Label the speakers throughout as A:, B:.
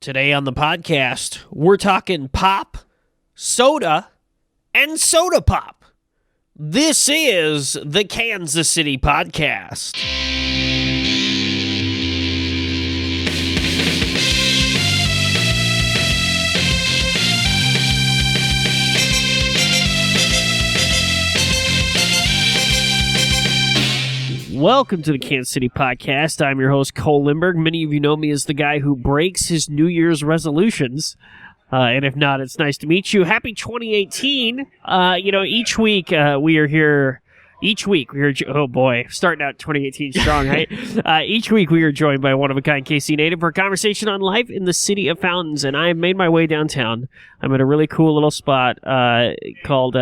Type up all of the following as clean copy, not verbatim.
A: Today on the podcast, we're talking pop, soda, and soda pop. This is the Kansas City Podcast. Welcome to the Kansas City Podcast. I'm your host, Cole Lindbergh. Many of you know me as the guy who breaks his New Year's resolutions. And if not, it's nice to meet you. Happy 2018. Each week we are here. Oh boy, starting out 2018 strong, right? Each week we are joined by a one-of-a-kind KC native for a conversation on life in the city of fountains. And I have made my way downtown. I'm at a really cool little spot called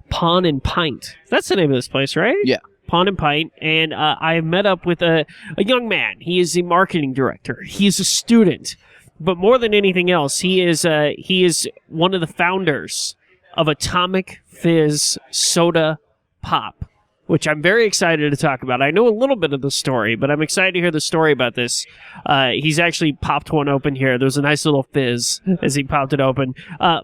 A: Pawn and Pint. That's the name of this place, right?
B: Yeah.
A: Pawn and Pint, and I met up with a young man. He is the marketing director. He is a student, but more than anything else, he is one of the founders of Atomic Fizz Soda Pop, which I'm very excited to talk about. I know a little bit of the story, but I'm excited to hear the story about this. He's actually popped one open here. There was a nice little fizz as he popped it open.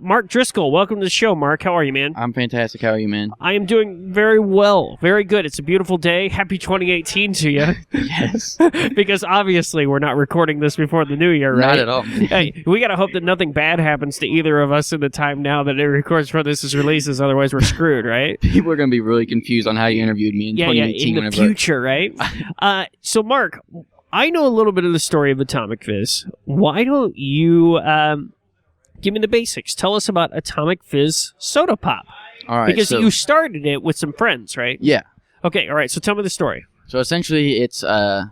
A: Mark Driscoll, welcome to the show, Mark. How are you, man?
B: I'm fantastic. How are you, man?
A: I am doing very well. Very good. It's a beautiful day. Happy 2018 to you.
B: Yes.
A: Because obviously we're not recording this before the new year, right?
B: Not at all.
A: Hey, we got to hope that nothing bad happens to either of us in the time now that it records before this is releases. Otherwise, we're screwed, right?
B: People are going to be really confused on how you interviewed me in 2018.
A: In the future, right? So, Mark, I know a little bit of the story of Atomic Fizz. Why don't you give me the basics? Tell us about Atomic Fizz Soda Pop.
B: All right.
A: Because you started it with some friends, right?
B: Yeah.
A: Okay, all right. So tell me the story.
B: So essentially, it's our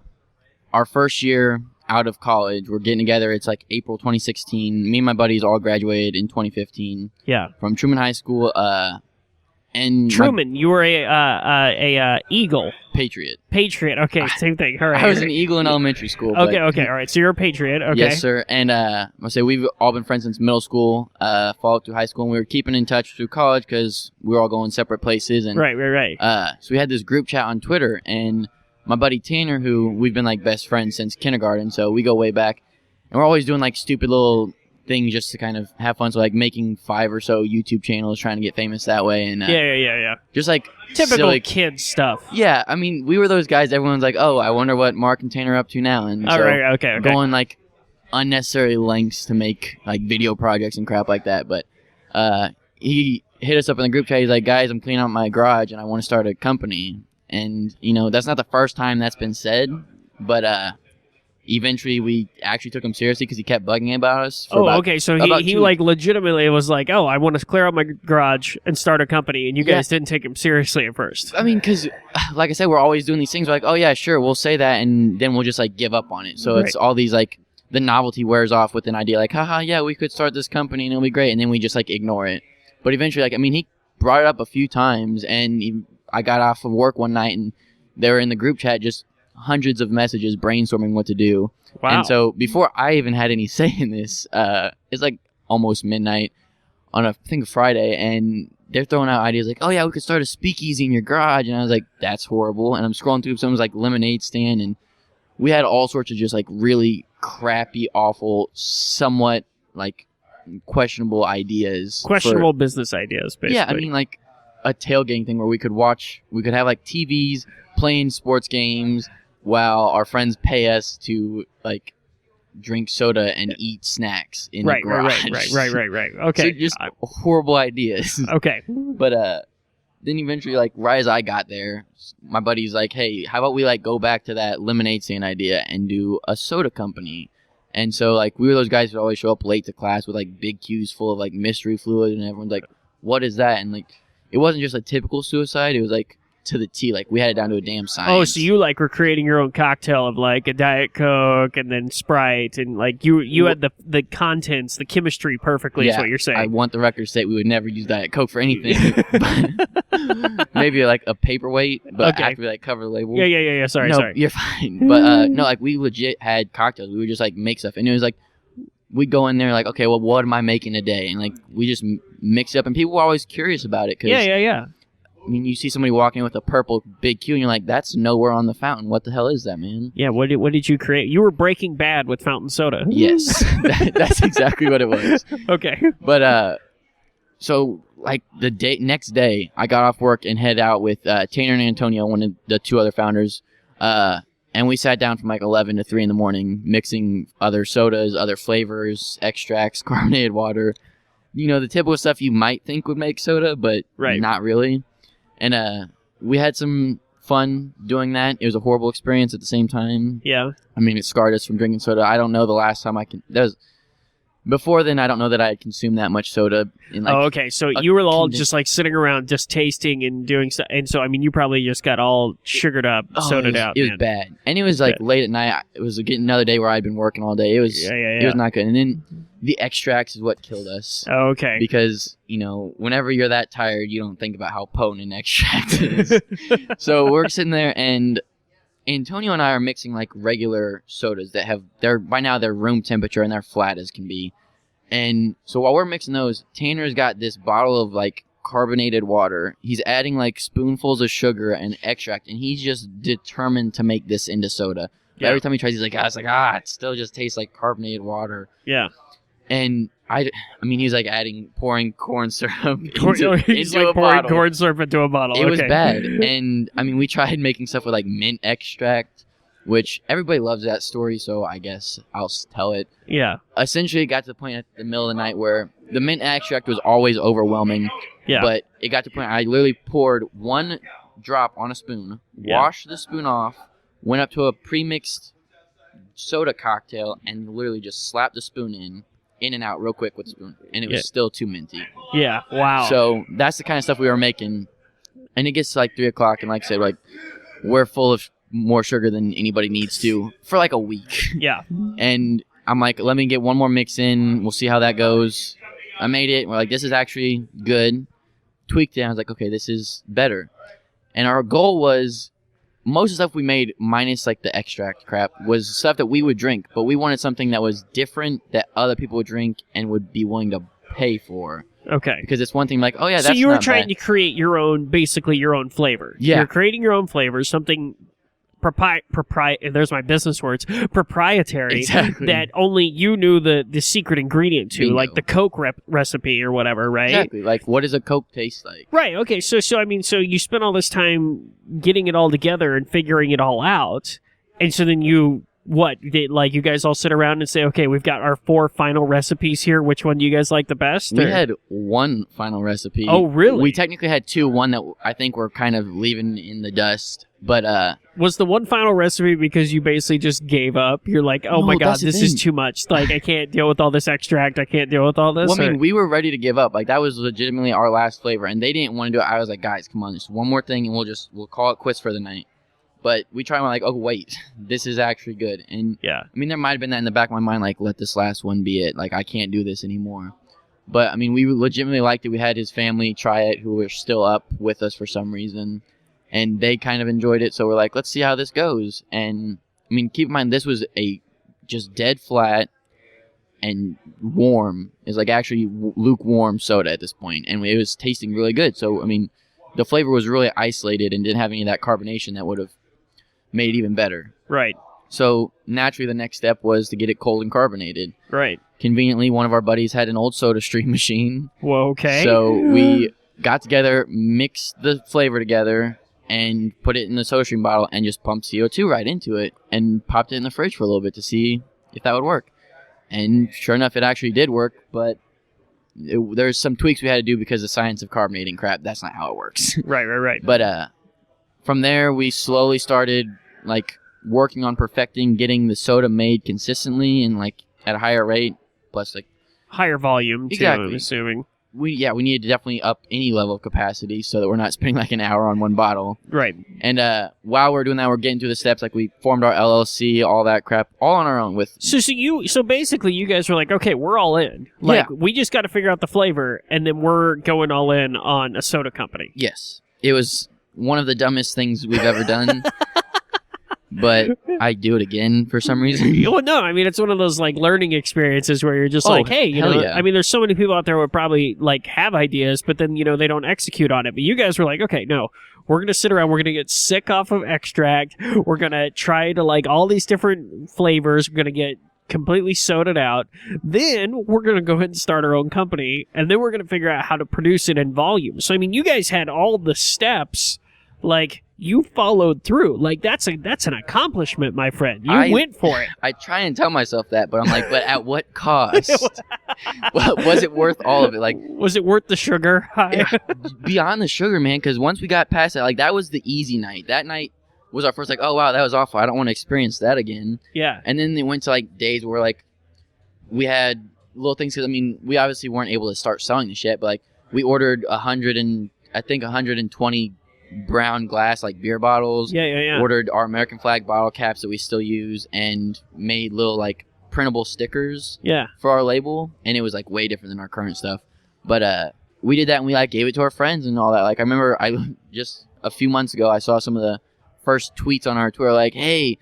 B: first year out of college. We're getting together. It's like April 2016. Me and my buddies all graduated in 2015.
A: Yeah.
B: From Truman High School. And
A: Truman, you were a Eagle.
B: Patriot.
A: Patriot. Okay, same thing. All right.
B: I was an Eagle in elementary school.
A: Okay. All right. So you're a Patriot. Okay.
B: Yes, sir. And I'll say we've all been friends since middle school, followed through high school, and we were keeping in touch through college because we were all going separate places. And
A: Right.
B: So we had this group chat on Twitter, and my buddy Tanner, who we've been like best friends since kindergarten, so we go way back, and we're always doing like stupid little things just to kind of have fun. So like making 5 or so YouTube channels, trying to get famous that way, and
A: yeah.
B: just like
A: Typical
B: silly
A: kid stuff.
B: Yeah, I mean, we were those guys. Everyone's like, "Oh, I wonder what Mark and Tanner are up to now." And so
A: okay.
B: going like unnecessary lengths to make like video projects and crap like that. But he hit us up in the group chat. He's like, "Guys, I'm cleaning out my garage and I want to start a company." And that's not the first time that's been said, but eventually we actually took him seriously because he kept bugging about us.
A: Okay. So he like legitimately was like, "Oh, I want to clear out my garage and start a company," and you guys didn't take him seriously at first.
B: I mean, because like I said, we're always doing these things. We're like, "Oh yeah, sure, we'll say that," and then we'll just like give up on it. So It's all these like the novelty wears off with an idea like, "Haha, yeah, we could start this company and it'll be great," and then we just like ignore it. But eventually, he brought it up a few times, and I got off of work one night and they were in the group chat just hundreds of messages brainstorming what to do.
A: Wow.
B: And so before I even had any say in this, it's like almost midnight on I think a Friday, and they're throwing out ideas like, "Oh yeah, we could start a speakeasy in your garage," and I was like, "That's horrible." And I'm scrolling through someone's like lemonade stand, and we had all sorts of just like really crappy, awful, somewhat like questionable ideas.
A: Questionable business ideas, basically.
B: Yeah, I mean like a tailgating thing where we could have like TVs playing sports games while our friends pay us to like drink soda and eat snacks in the garage.
A: Right. Okay.
B: So just horrible ideas.
A: Okay.
B: But then eventually, like right as I got there, my buddy's like, "Hey, how about we like go back to that lemonade stand idea and do a soda company?" And so like we were those guys who always show up late to class with like big queues full of like mystery fluid, and everyone's like, "What is that?" And like it wasn't just a typical suicide; it was like to the T. Like we had it down to a damn science.
A: Oh, so you like were creating your own cocktail of like a Diet Coke and then Sprite, and like you had the contents, the chemistry perfectly. Is what you're saying.
B: I want the record to say we would never use Diet Coke for anything. Maybe like a paperweight, but after we like cover the label.
A: Yeah. Sorry.
B: You're fine. But no, like we legit had cocktails. We would just like make stuff, and it was like we'd go in there like, okay, well, what am I making today? And like we just mix it up, and people were always curious about it. Cause
A: Yeah.
B: I mean, you see somebody walking with a purple big Q, and you're like, that's nowhere on the fountain. What the hell is that, man?
A: Yeah, what did you create? You were Breaking Bad with fountain soda.
B: Yes, that's exactly what it was.
A: Okay.
B: But, so, like, next day, I got off work and head out with Tanner and Antonio, one of the two other founders, and we sat down from, like, 11 to 3 in the morning, mixing other sodas, other flavors, extracts, carbonated water. You know, the typical stuff you might think would make soda, but not really. And we had some fun doing that. It was a horrible experience at the same time.
A: Yeah.
B: I mean, it scarred us from drinking soda. I don't know the last time before then, I don't know that I had consumed that much soda. In like
A: okay. So you were all just like sitting around, just tasting and doing stuff. And so, I mean, you probably just got all sugared up, sodaed out.
B: It was bad. And it was like late at night. It was another day where I'd been working all day. It was, It was not good. And then the extracts is what killed us.
A: Oh, okay.
B: Because, you know, whenever you're that tired, you don't think about how potent an extract is. So we're sitting there, and Antonio and I are mixing like regular sodas that by now they're room temperature and they're flat as can be. And so while we're mixing those, Tanner's got this bottle of like carbonated water. He's adding like spoonfuls of sugar and extract, and he's just determined to make this into soda. Yeah. Every time he tries, he's like, it still just tastes like carbonated water.
A: Yeah.
B: And I mean, he's like pouring corn syrup
A: he's like pouring corn syrup into a bottle.
B: It was bad. And I mean, we tried making stuff with like mint extract, which everybody loves that story, so I guess I'll tell it.
A: Yeah.
B: Essentially, it got to the point at the middle of the night where the mint extract was always overwhelming.
A: Yeah.
B: But it got to the point I literally poured one drop on a spoon, washed the spoon off, went up to a pre-mixed soda cocktail, and literally just slapped the spoon in and out real quick with the spoon, and it was still too minty.
A: Yeah, wow.
B: So that's the kind of stuff we were making, and it gets to like 3 o'clock, and like I said, like we're full of more sugar than anybody needs to for like a week.
A: Yeah.
B: And I'm like, let me get one more mix in. We'll see how that goes. I made it. We're like, this is actually good. Tweaked it. I was like, okay, this is better. And our goal was, most of the stuff we made, minus like the extract crap, was stuff that we would drink, but we wanted something that was different that other people would drink and would be willing to pay for.
A: Okay.
B: Because it's one thing like, oh yeah, that's
A: so you were
B: not
A: trying
B: bad.
A: to create your own, basically your own flavor.
B: Yeah.
A: You're creating your own flavor, something there's my business words, proprietary,
B: exactly.
A: that only you knew the secret ingredient to,
B: Bingo.
A: like the Coke recipe or whatever, right?
B: Exactly. Like, what does a Coke taste like?
A: Right. Okay. So I mean, so you spent all this time getting it all together and figuring it all out, and so then you you guys all sit around and say, okay, we've got our 4 final recipes here. Which one do you guys like the best?
B: We had one final recipe.
A: Oh, really?
B: We technically had 2. One that I think we're kind of leaving in the dust. But
A: was the one final recipe because you basically just gave up? You're like, oh my god, this is too much. Like, I can't deal with all this extract. I can't deal with all this.
B: Well, I mean, we were ready to give up. Like, that was legitimately our last flavor, and they didn't want to do it. I was like, guys, come on, just one more thing, and we'll call it quits for the night. But we tried, and we're like, oh wait, this is actually good. And
A: yeah,
B: I mean, there might have been that in the back of my mind, like, let this last one be it. Like, I can't do this anymore. But I mean, we legitimately liked it. We had his family try it, who were still up with us for some reason. And they kind of enjoyed it, so we're like, let's see how this goes. And, I mean, keep in mind, this was a just dead flat and warm. It's like actually lukewarm soda at this point. And it was tasting really good. So, I mean, the flavor was really isolated and didn't have any of that carbonation that would have made it even better.
A: Right.
B: So, naturally, the next step was to get it cold and carbonated.
A: Right.
B: Conveniently, one of our buddies had an old Soda Stream machine.
A: Well, okay.
B: So, we got together, mixed the flavor together, and put it in the Soda Stream bottle and just pumped CO2 right into it and popped it in the fridge for a little bit to see if that would work. And sure enough, it actually did work, but there's some tweaks we had to do because the science of carbonating crap, that's not how it works.
A: Right.
B: But from there, we slowly started like working on perfecting getting the soda made consistently and like at a higher rate, plus like
A: higher volume too,
B: exactly.
A: I'm assuming.
B: We needed to definitely up any level of capacity so that we're not spending like an hour on one bottle.
A: Right.
B: And while we're doing that, we're getting through the steps. Like, we formed our LLC, all that crap, all on our own. So
A: basically you guys were like, okay, we're all in. Like, we just got to figure out the flavor, and then we're going all in on a soda company.
B: Yes. It was one of the dumbest things we've ever done. but I do it again for some reason.
A: Well, no, I mean, it's one of those like learning experiences where you're just hey,
B: hell yeah.
A: I mean, there's so many people out there who probably like have ideas, but then, they don't execute on it. But you guys were like, okay, no, we're going to sit around. We're going to get sick off of extract. We're going to try to like all these different flavors. We're going to get completely sodaed out. Then we're going to go ahead and start our own company. And then we're going to figure out how to produce it in volume. So, I mean, you guys had all the steps. Like, you followed through. Like, that's an accomplishment, my friend. You went for it.
B: I try and tell myself that, but I'm like, but at what cost? Was it worth all of it? Like,
A: was it worth the sugar?
B: Beyond the sugar, man, because once we got past that, like, that was the easy night. That night was our first, like, oh, wow, that was awful. I don't want to experience that again.
A: Yeah.
B: And then it went to, like, days where, like, we had little things, because, I mean, we obviously weren't able to start selling the shit, but, like, we ordered 120 brown glass like beer bottles.
A: Yeah.
B: Ordered our American flag bottle caps that we still use, and made little like printable stickers.
A: Yeah.
B: For our label, and it was like way different than our current stuff. But we did that, and we like gave it to our friends and all that. Like I remember, just a few months ago, I saw some of the first tweets on our Twitter like, "Hey,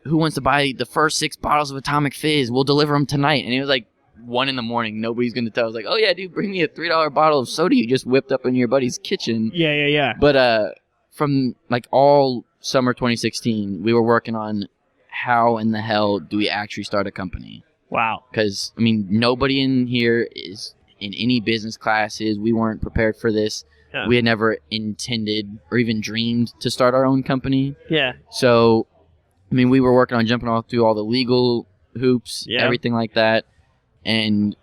B: who wants to buy the first 6 bottles of Atomic Fizz? We'll deliver them tonight." And it was like 1 a.m. Nobody's gonna tell. I was like, "Oh yeah, dude, bring me a $3 bottle of soda you just whipped up in your buddy's kitchen."
A: Yeah.
B: But from like all summer 2016, we were working on how in the hell do we actually start a company.
A: Wow.
B: Because I mean, nobody in here is in any business classes. We weren't prepared for this.
A: Yeah.
B: We had never intended or even dreamed to start our own company.
A: Yeah.
B: So, I mean, we were working on jumping all through all the legal hoops, everything like that. And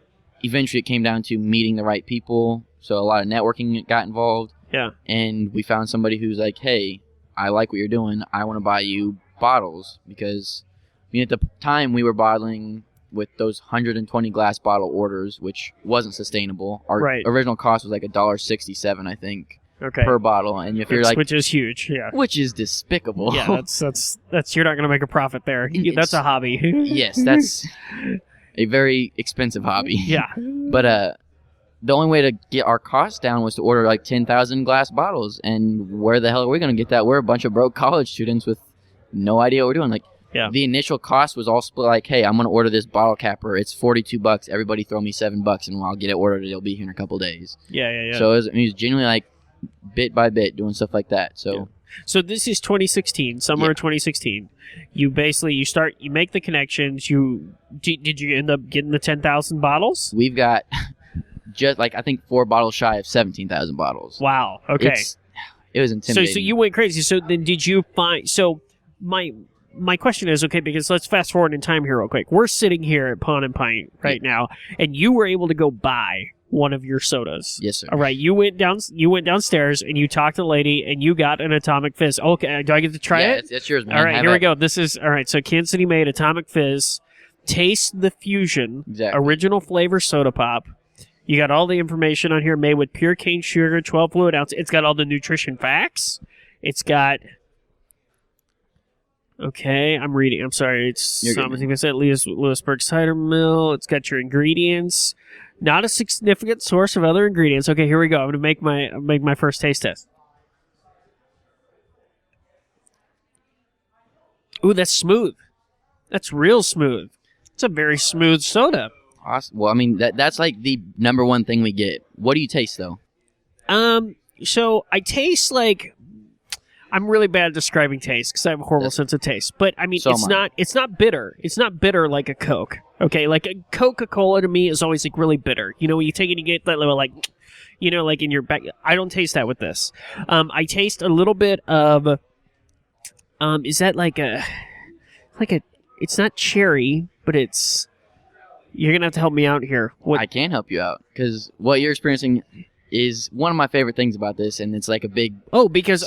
B: eventually it came down to meeting the right people. So a lot of networking got involved.
A: Yeah.
B: And we found somebody who's like, hey, I like what you're doing. I want to buy you bottles. Because, I mean, at the time we were bottling with those 120 glass bottle orders, which wasn't sustainable. Our original cost was like $1.67, I think, per bottle. And if you're like,
A: which is huge, yeah.
B: Which is despicable.
A: Yeah, that's you're not going to make a profit there. That's a hobby.
B: Yes, that's a very expensive hobby.
A: Yeah.
B: But the only way to get our costs down was to order like 10,000 glass bottles. And where the hell are we going to get that? We're a bunch of broke college students with no idea what we're doing. Like, the initial cost was all split like, hey, I'm going to order this bottle capper. It's $42. Everybody throw me $7 and I'll get it ordered. It'll be here in a couple days.
A: Yeah.
B: So it was genuinely like bit by bit doing stuff like that. So
A: So this is 2016, summer of 2016. You make the connections. Did you end up getting the 10,000 bottles?
B: We've got just like, I think 4 bottles shy of 17,000 bottles.
A: Wow. Okay.
B: It was intimidating.
A: So you went crazy. So then did you find, so my question is, okay, because let's fast forward in time here real quick. We're sitting here at Pawn and Pint right now, and you were able to go buy one of your sodas.
B: Yes, sir.
A: All right, you went downstairs and you talked to the lady and you got an Atomic Fizz. Okay, do I get to try it?
B: Yeah, it's yours, man.
A: All right, here we go. This is all right. So Kansas City made Atomic Fizz. Taste the Fusion.
B: Exactly.
A: Original flavor soda pop. You got all the information on here. Made with pure cane sugar, 12 fluid ounce. It's got all the nutrition facts. It's got. Okay, I'm reading. I'm sorry. It's something I said. Lewisburg cider mill. It's got your ingredients. Not a significant source of other ingredients. Okay, here we go. I'm going to make my first taste test. Ooh, that's smooth. That's real smooth. It's a very smooth soda.
B: Awesome. Well, I mean, that's like the number one thing we get. What do you taste, though?
A: So I taste like... I'm really bad at describing taste because I have a horrible sense of taste. But I mean, it's not bitter. It's not bitter like a Coke. Okay, like a Coca-Cola to me is always like really bitter. You know, when you take it and you get that little like, you know, like in your back. I don't taste that with this. I taste a little bit of. Is that like a? It's not cherry, but it's. You're gonna have to help me out here.
B: I can help you out because what you're experiencing is one of my favorite things about this, and it's like a big...
A: Oh, because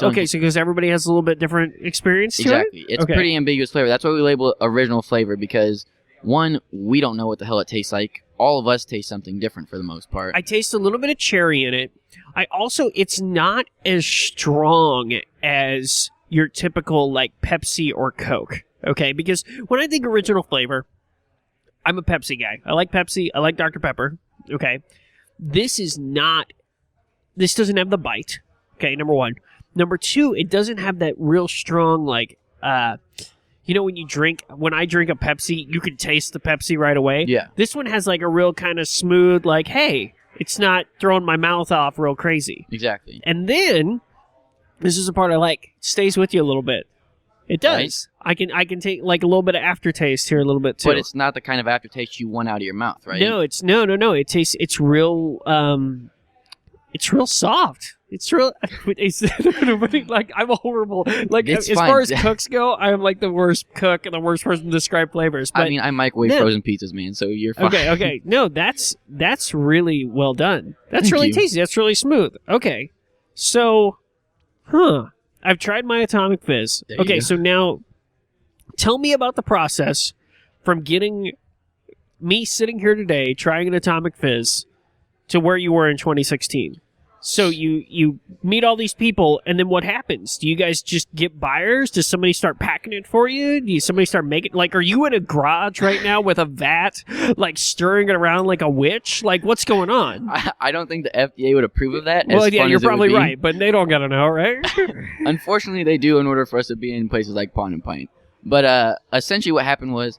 A: everybody has a little bit different experience to it?
B: Exactly. It's pretty ambiguous flavor. That's why we label it original flavor, because, one, we don't know what the hell it tastes like. All of us taste something different for the most part.
A: I taste a little bit of cherry in it. It's not as strong as your typical, like, Pepsi or Coke, okay? Because when I think original flavor, I'm a Pepsi guy. I like Pepsi. I like Dr. Pepper, okay? This doesn't have the bite. Okay, number one. Number two, it doesn't have that real strong, like, you know, when I drink a Pepsi, you can taste the Pepsi right away.
B: Yeah.
A: This one has like a real kind of smooth, like, hey, it's not throwing my mouth off real crazy.
B: Exactly.
A: And then, this is the part I like, it stays with you a little bit. It does. Right? I can take like a little bit of aftertaste here a little bit too.
B: But it's not the kind of aftertaste you want out of your mouth, right?
A: No, no. It tastes, it's real soft. It's real. Like, I'm a horrible. Like,
B: It's
A: as
B: fine.
A: far as cooks go, I'm like the worst cook and the worst person to describe flavors. But
B: I mean, I microwave frozen pizzas, man. So you're fine.
A: Okay. No, that's really well done. That's
B: Thank
A: really
B: you.
A: tasty. That's really smooth. Okay, so, I've tried my Atomic Fizz.
B: There you
A: Okay,
B: go.
A: so now, tell me about the process from getting me sitting here today trying an Atomic Fizz to where you were in 2016. So you meet all these people, and then what happens? Do you guys just get buyers? Does somebody start packing it for you? Do somebody start making, like, are you in a garage right now with a vat, like, stirring it around like a witch? Like, what's going on?
B: I don't think the FDA would approve of that.
A: Well,
B: as
A: yeah,
B: fun
A: you're
B: as it would
A: probably
B: be.
A: right, but they don't gotta know, right?
B: Unfortunately, they do in order for us to be in places like Pond and Pint. But essentially what happened was,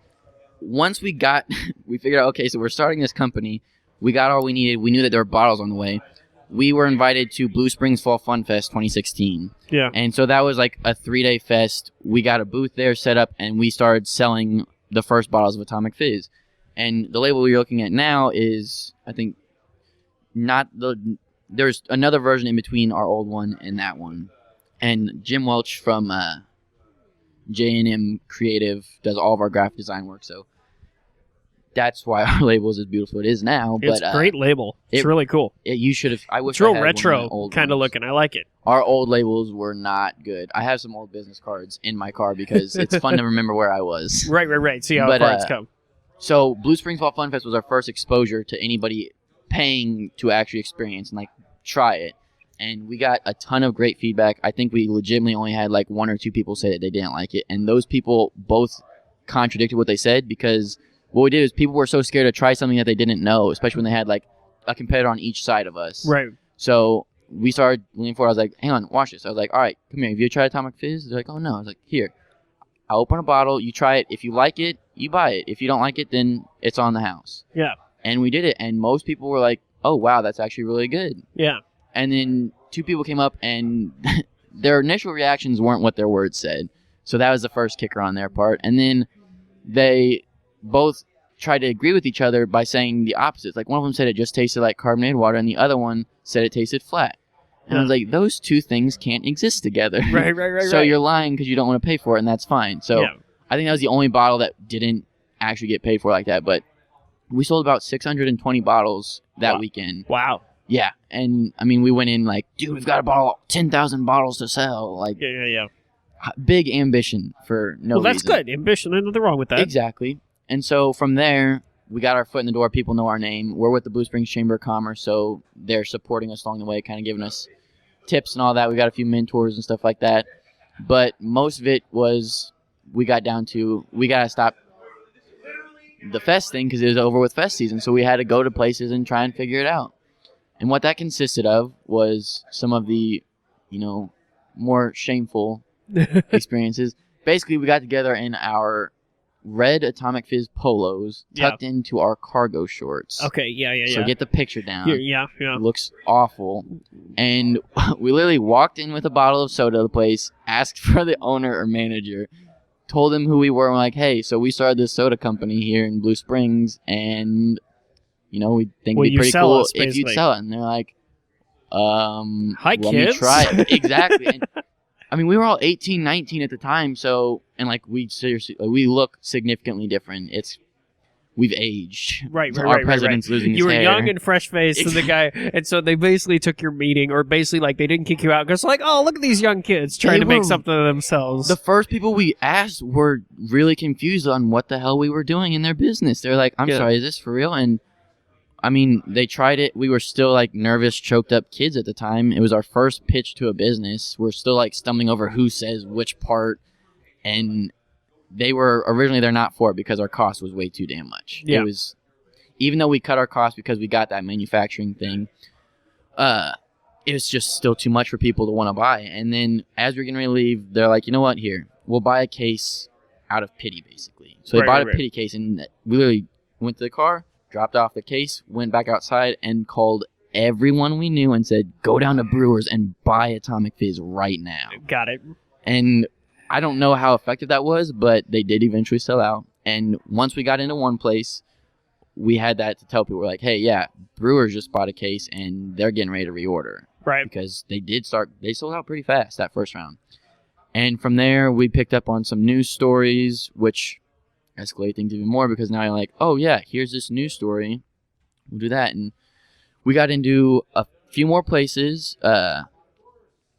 B: once we figured out, okay, so we're starting this company. We got all we needed. We knew that there were bottles on the way. We were invited to Blue Springs Fall Fun Fest 2016.
A: Yeah.
B: And so that was like a 3-day fest. We got a booth there set up, and we started selling the first bottles of Atomic Fizz. And the label we're looking at now is, I think, there's another version in between our old one and that one. And Jim Welch from J&M Creative does all of our graphic design work, so that's why our label is as beautiful as it is now.
A: It's a great label. It's really cool.
B: You should have. I wish
A: It's real
B: I had
A: retro kind of looking. I like it.
B: Our old labels were not good. I have some old business cards in my car because it's fun to remember where I was.
A: Right. See how far it's come.
B: So Blue Springs Fall Fun Fest was our first exposure to anybody paying to actually experience and like try it. And we got a ton of great feedback. I think we legitimately only had like 1 or 2 people say that they didn't like it. And those people both contradicted what they said, because what we did is people were so scared to try something that they didn't know, especially when they had like a competitor on each side of us.
A: Right.
B: So we started leaning forward. I was like, hang on, watch this. I was like, all right, come here. Have you tried Atomic Fizz? They're like, oh, no. I was like, here. I'll open a bottle. You try it. If you like it, you buy it. If you don't like it, then it's on the house.
A: Yeah.
B: And we did it. And most people were like, oh, wow, that's actually really good.
A: Yeah.
B: And then 2 people came up, and their initial reactions weren't what their words said. So that was the first kicker on their part. And then they both tried to agree with each other by saying the opposites. Like, one of them said it just tasted like carbonated water, and the other one said it tasted flat. And I was like, those two things can't exist together.
A: Right.
B: So you're lying because you don't want to pay for it, and that's fine. So I think that was the only bottle that didn't actually get paid for like that. But we sold about 620 bottles that weekend.
A: Wow.
B: Yeah. And, I mean, we went in like, dude, we've got a bottle, 10,000 bottles to sell. Like,
A: Yeah.
B: big ambition for no reason.
A: Well, that's good. Ambition. There's nothing wrong with that.
B: Exactly. And so from there, we got our foot in the door. People know our name. We're with the Blue Springs Chamber of Commerce, so they're supporting us along the way, kind of giving us tips and all that. We got a few mentors and stuff like that. But most of it was we got down to we got to stop the fest thing because it was over with fest season. So we had to go to places and try and figure it out. And what that consisted of was some of the, more shameful experiences. Basically, we got together in our red Atomic Fizz polos tucked into our cargo shorts.
A: Okay, yeah.
B: So get the picture down.
A: Yeah.
B: It looks awful. And we literally walked in with a bottle of soda to the place, asked for the owner or manager, told them who we were, and we're like, hey, so we started this soda company here in Blue Springs, and, we think it'd be pretty cool if you'd sell it. And they're like,
A: hi,
B: let
A: kids.
B: me try it. Exactly. And, I mean, we were all 18, 19 at the time, so, and we seriously, we look significantly different. We've aged.
A: Right.
B: Our president's losing his
A: You were
B: hair.
A: young and fresh-faced, and the guy, and so they basically took your meeting, or basically, like, they didn't kick you out, because, like, oh, look at these young kids trying to make something of themselves.
B: The first people we asked were really confused on what the hell we were doing in their business. They're like, I'm sorry, is this for real? And, I mean, they tried it. We were still, like, nervous, choked up kids at the time. It was our first pitch to a business. We're still, like, stumbling over who says which part, and they were originally they're not for it because our cost was way too damn much.
A: Yeah.
B: It was, even though we cut our cost because we got that manufacturing thing, it was just still too much for people to want to buy. And then as we're getting ready to leave, they're like, you know what? Here, we'll buy a case out of pity, basically. So they bought a
A: right.
B: pity case, and we literally went to the car, dropped off the case, went back outside, and called everyone we knew and said, go down to Brewers and buy Atomic Fizz right now.
A: Got it.
B: And I don't know how effective that was, but they did eventually sell out. And once we got into one place, we had that to tell people, we're like, hey, yeah, Brewers just bought a case, and they're getting ready to reorder.
A: Right.
B: Because they sold out pretty fast that first round. And from there, we picked up on some news stories, which escalated things even more because now you're like, oh, yeah, here's this news story. We'll do that. And we got into a few more places,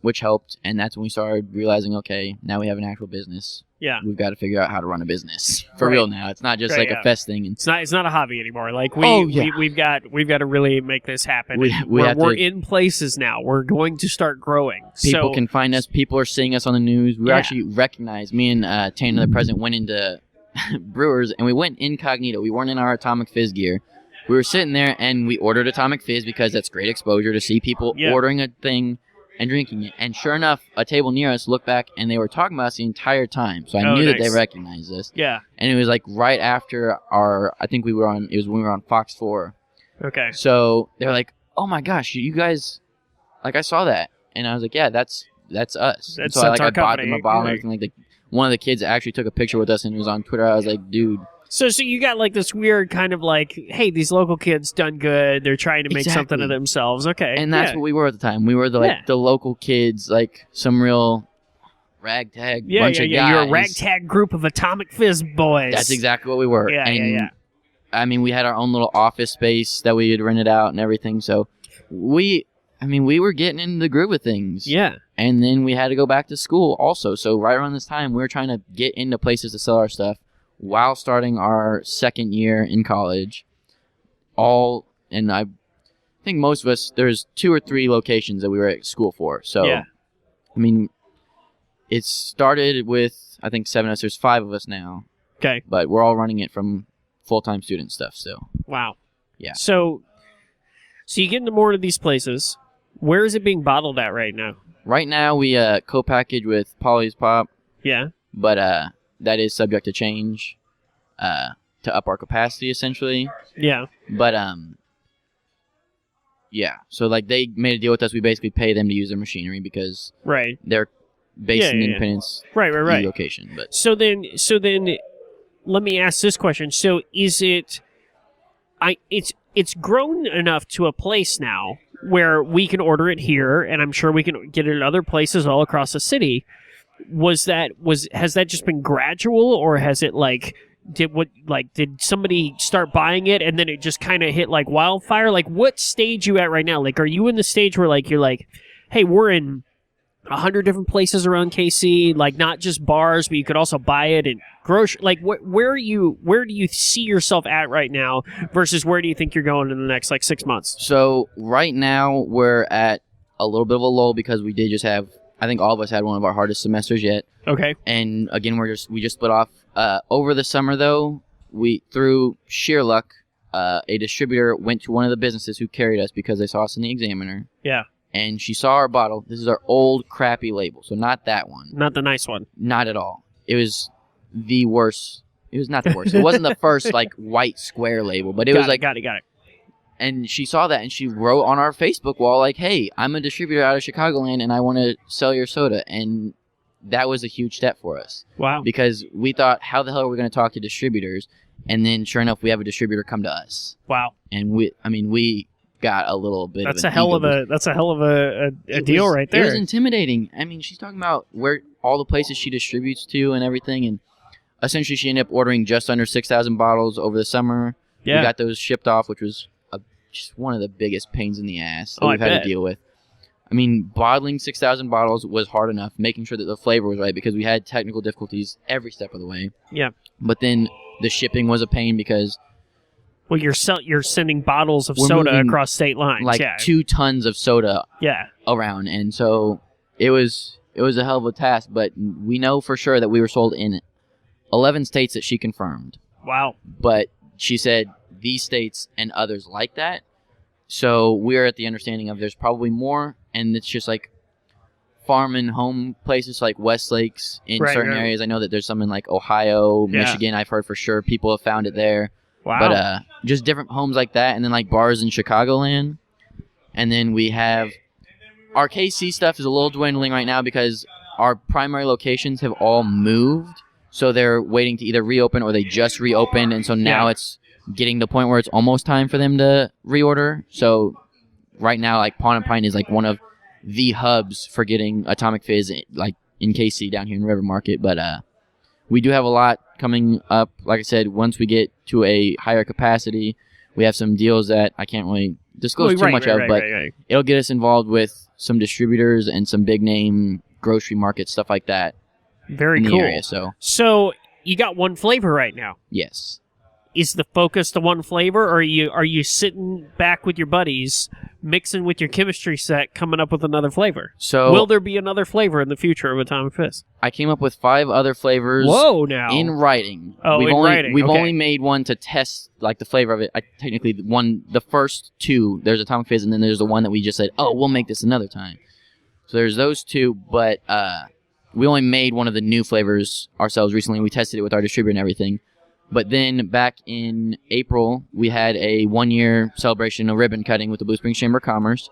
B: which helped. And that's when we started realizing, okay, now we have an actual business.
A: Yeah.
B: We've got to figure out how to run a business for
A: Right.
B: real now. It's not just
A: Right,
B: like
A: yeah.
B: a fest thing. And
A: It's not a hobby anymore. Like we've got to really make this happen. We're in places now. We're going to start growing.
B: People can find us. People are seeing us on the news. We
A: Yeah.
B: actually recognized. Me and Tanner, the president, went into Brewers, and we went incognito. We weren't in our Atomic Fizz gear. We were sitting there, and we ordered Atomic Fizz because that's great exposure to see people ordering a thing and drinking it. And sure enough, a table near us looked back, and they were talking about us the entire time. So I knew that they recognized us.
A: Yeah.
B: And it was like right after I think it was when we were on Fox 4.
A: Okay.
B: So they were like, oh my gosh, you guys, like I saw that. And I was like, yeah, that's us.
A: That's
B: so
A: our
B: I bought
A: company.
B: them a bottle and everything. Like one of the kids actually took a picture with us and it was on Twitter. I was like, dude.
A: So you got like this weird kind of like, hey, these local kids done good. They're trying to make something of themselves. Okay.
B: And that's what we were at the time. We were the local kids, like some real ragtag bunch of guys.
A: You're a ragtag group of Atomic Fizz boys.
B: That's exactly what we were.
A: Yeah.
B: I mean, we had our own little office space that we had rented out and everything. So we were getting in the groove of things.
A: Yeah.
B: And then we had to go back to school also. So right around this time, we were trying to get into places to sell our stuff while starting our second year in college. And I think most of us, there's 2 or 3 locations that we were at school for. So, I mean, it started with, I think, 7 of us. There's 5 of us now.
A: Okay.
B: But we're all running it from full-time student stuff still.
A: Wow.
B: Yeah.
A: So you get into more of these places. Where is it being bottled at right now?
B: Right now, we co-package with Polly's Pop.
A: Yeah.
B: But that is subject to change to up our capacity, essentially.
A: Yeah.
B: But, yeah. So, like, they made a deal with us. We basically pay them to use their machinery because they're based in Independence location. But
A: So then, let me ask this question. So is it... It's grown enough to a place now where we can order it here, and I'm sure we can get it at other places all across the city. Has that just been gradual, or has it did somebody start buying it and then it just kind of hit like wildfire? Like, what stage you at right now? Like, are you in the stage where like you're like, hey, we're in 100 different places around KC, like not just bars, but you could also buy it and grocery. Like, where do you see yourself at right now versus where do you think you're going in the next like 6 months?
B: So right now we're at a little bit of a lull because we did just have, I think all of us had one of our hardest semesters yet.
A: Okay.
B: And again, we just split off. Over the summer though, we through sheer luck, a distributor went to one of the businesses who carried us because they saw us in the Examiner.
A: Yeah.
B: And she saw our bottle. This is our old crappy label, so not that one.
A: Not the nice one.
B: Not at all. It was the worst. It was not the worst. It wasn't the first like white square label, but it was like
A: got it.
B: And she saw that and she wrote on our Facebook wall like, "Hey, I'm a distributor out of Chicagoland and I want to sell your soda." And that was a huge step for us.
A: Wow.
B: Because we thought, how the hell are we going to talk to distributors? And then sure enough, we have a distributor come to us.
A: Wow.
B: And we got a little bit
A: that's
B: of
A: a hell of a deal right there.
B: It was intimidating. I mean, she's talking about where all the places she distributes to and everything, and essentially she ended up ordering just under 6,000 bottles over the summer.
A: Yeah.
B: We got those shipped off, which was just one of the biggest pains in the ass that we've had to deal with. I mean, bottling 6,000 bottles was hard enough, making sure that the flavor was right because we had technical difficulties every step of the way.
A: Yeah.
B: But then the shipping was a pain because...
A: Well, you're sending bottles of soda across state lines.
B: Like 2 tons of soda around. And so it was a hell of a task, but we know for sure that we were sold in 11 states that she confirmed.
A: Wow.
B: But she said these states and others like that. So we're at the understanding of there's probably more, and it's just like farm and home places like Westlakes in
A: Right,
B: certain
A: right.
B: areas. I know that there's some in like Ohio,
A: Yeah.
B: Michigan. I've heard for sure people have found it there.
A: Wow.
B: But just different homes like that, and then like bars in Chicagoland. And then we have our KC stuff is a little dwindling right now because our primary locations have all moved. So they're waiting to either reopen or they just reopened. And so now it's getting to the point where it's almost time for them to reorder. So right now, like Pawn and Pine is like one of the hubs for getting Atomic Fizz like in KC down here in River Market. But we do have a lot coming up. Like I said, once we get to a higher capacity, we have some deals that I can't really disclose too much of, but it'll get us involved with some distributors and some big name grocery markets, stuff like that.
A: Very
B: in
A: cool.
B: The area,
A: so you got one flavor right now.
B: Yes.
A: Is the focus to one flavor, or are you sitting back with your buddies, mixing with your chemistry set, coming up with another flavor?
B: So
A: will there be another flavor in the future of Atomic Fizz?
B: I came up with 5 other flavors.
A: Whoa, now
B: in writing.
A: Oh,
B: we've
A: in
B: only,
A: writing.
B: We've
A: Okay.
B: only made one to test like the flavor of it. Technically, the first 2. There's Atomic Fizz, and then there's the one that we just said, oh, we'll make this another time. So there's those 2, but we only made one of the new flavors ourselves recently. We tested it with our distributor and everything. But then back in April, we had a 1-year celebration of ribbon cutting with the Blue Springs Chamber of Commerce.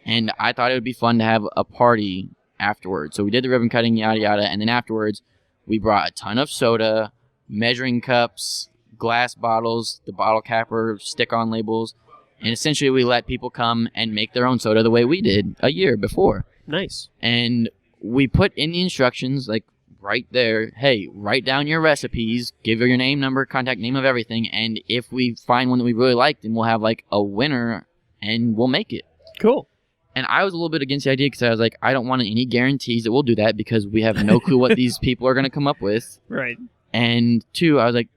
B: And I thought it would be fun to have a party afterwards. So we did the ribbon cutting, yada, yada. And then afterwards, we brought a ton of soda, measuring cups, glass bottles, the bottle capper, stick-on labels. And essentially, we let people come and make their own soda the way we did a year before.
A: Nice.
B: And we put in the instructions, like, right there, hey, write down your recipes, give your name, number, contact name of everything, and if we find one that we really like, then we'll have like a winner and we'll make it.
A: Cool.
B: And I was a little bit against the idea because I was like, I don't want any guarantees that we'll do that because we have no clue what these people are going to come up with.
A: Right.
B: And 2, I was like,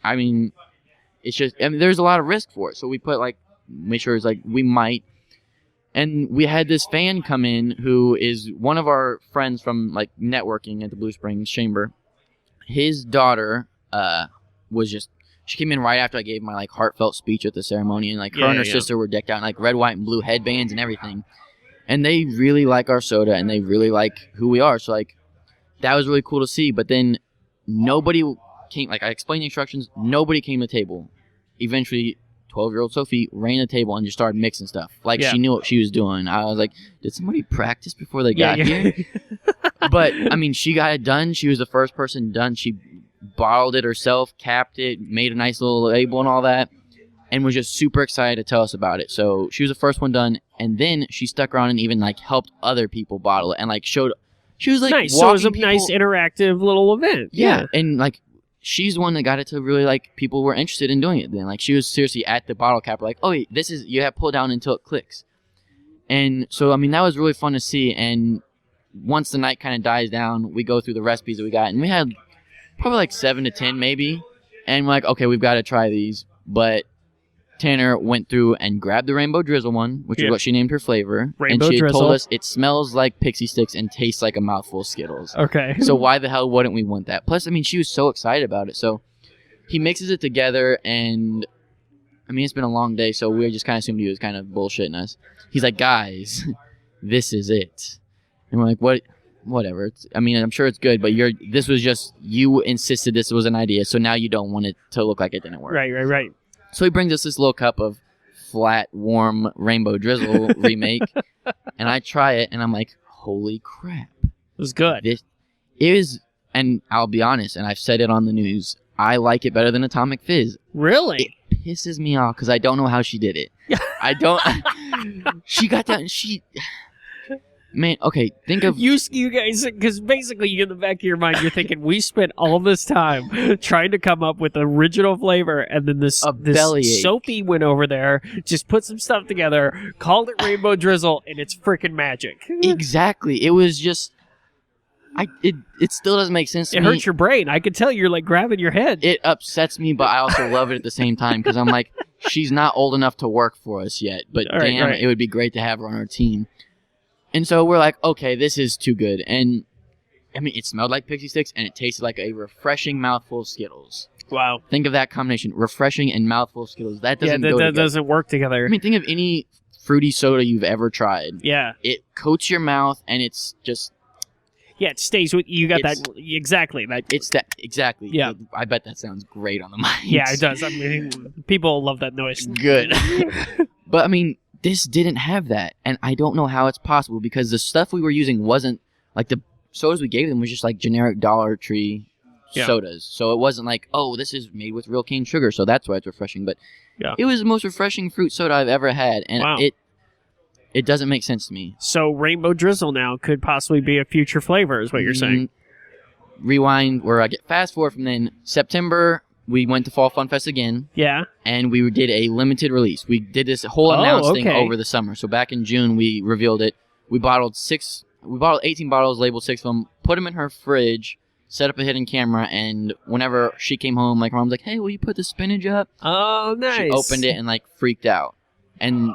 B: I mean, it's just, I mean, there's a lot of risk for it. So we put like, make sure it's like, we might. And we had this fan come in who is one of our friends from like networking at the Blue Springs Chamber. His daughter was just, she came in right after I gave my like heartfelt speech at the ceremony, and like her and her sister were decked out in like red, white, and blue headbands and everything. And they really like our soda and they really like who we are. So like that was really cool to see. But then nobody came, like I explained the instructions, nobody came to the table. Eventually 12-year-old Sophie ran the table and just started mixing stuff. Like, she knew what she was doing. I was like, did somebody practice before they got here? But, I mean, she got it done. She was the first person done. She bottled it herself, capped it, made a nice little label and all that, and was just super excited to tell us about it. So she was the first one done, and then she stuck around and even, like, helped other people bottle it and, like, showed... She was, like,
A: nice. So it was a nice interactive little event.
B: Yeah. And, like... She's the one that got it to really, like, people were interested in doing it then. Like, she was seriously at the bottle cap, like, oh, this is, you have to pull it down until it clicks. And so, I mean, that was really fun to see. And once the night kind of dies down, we go through the recipes that we got. And we had probably like 7 to 10 maybe. And we're like, okay, we've got to try these. But Tanner went through and grabbed the Rainbow Drizzle one, which is what she named her flavor.
A: Rainbow
B: and she
A: Drizzle.
B: told us it smells like Pixie Sticks and tastes like a mouthful of Skittles.
A: Okay.
B: So why the hell wouldn't we want that? Plus, I mean, she was so excited about it. So he mixes it together, and I mean, it's been a long day, so we just kind of assumed he was kind of bullshitting us. He's like, guys, this is it. And we're like, what? Whatever. I mean, I'm sure it's good, but this was just, you insisted this was an idea, so now you don't want it to look like it didn't work.
A: Right.
B: So he brings us this little cup of flat, warm Rainbow Drizzle remake, and I try it, and I'm like, holy crap.
A: It was good.
B: This is, and I'll be honest, and I've said it on the news, I like it better than Atomic Fizz.
A: Really?
B: It pisses me off because I don't know how she did it. I don't. She got that, and she... Man, okay, think of...
A: You guys, because basically in the back of your mind, you're thinking, we spent all this time trying to come up with original flavor, and then this
B: bellyache.
A: Sophie went over there, just put some stuff together, called it Rainbow Drizzle, and it's freaking magic.
B: Exactly. It was just... It still doesn't make sense to me.
A: It hurts your brain. I could tell you're like grabbing your head.
B: It upsets me, but I also love it at the same time, because I'm like, she's not old enough to work for us yet, but damn, it would be great to have her on our team. And so we're like, okay, this is too good. And, I mean, it smelled like Pixie Sticks, and it tasted like a refreshing mouthful of Skittles.
A: Wow.
B: Think of that combination, refreshing and mouthful of Skittles. That doesn't go together.
A: That doesn't work together.
B: I mean, think of any fruity soda you've ever tried.
A: Yeah.
B: It coats your mouth, and it's just
A: Yeah, it stays with you. Got
B: It's-
A: that exactly.
B: It's that exactly.
A: Yeah.
B: I bet that sounds great on the mic.
A: Yeah, it does. I mean, people love that noise.
B: Good. But I mean, this didn't have that, and I don't know how it's possible because the stuff we were using wasn't like the sodas we gave them was just like generic Dollar Tree sodas. So it wasn't like, oh, this is made with real cane sugar, so that's why it's refreshing. But it was the most refreshing fruit soda I've ever had, and it doesn't make sense to me.
A: So Rainbow Drizzle now could possibly be a future flavor, is what you're saying.
B: Rewind, where I get fast forward from then. September, we went to Fall Fun Fest again.
A: Yeah.
B: And we did a limited release. We did this whole announced thing over the summer. So back in June, we revealed it. We bottled 18 bottles, labeled 6 of them, put them in her fridge, set up a hidden camera, and whenever she came home, like, Mom was like, hey, will you put the spinach up?
A: Oh, nice.
B: She opened it and, like, freaked out. And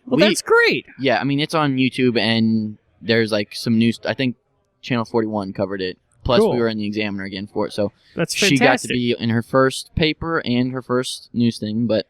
A: that's great.
B: Yeah, I mean, it's on YouTube, and there's, like, some news. I think Channel 41 covered it. Plus, we were in the Examiner again for it. So
A: that's fantastic.
B: She got to be in her first paper and her first news thing. But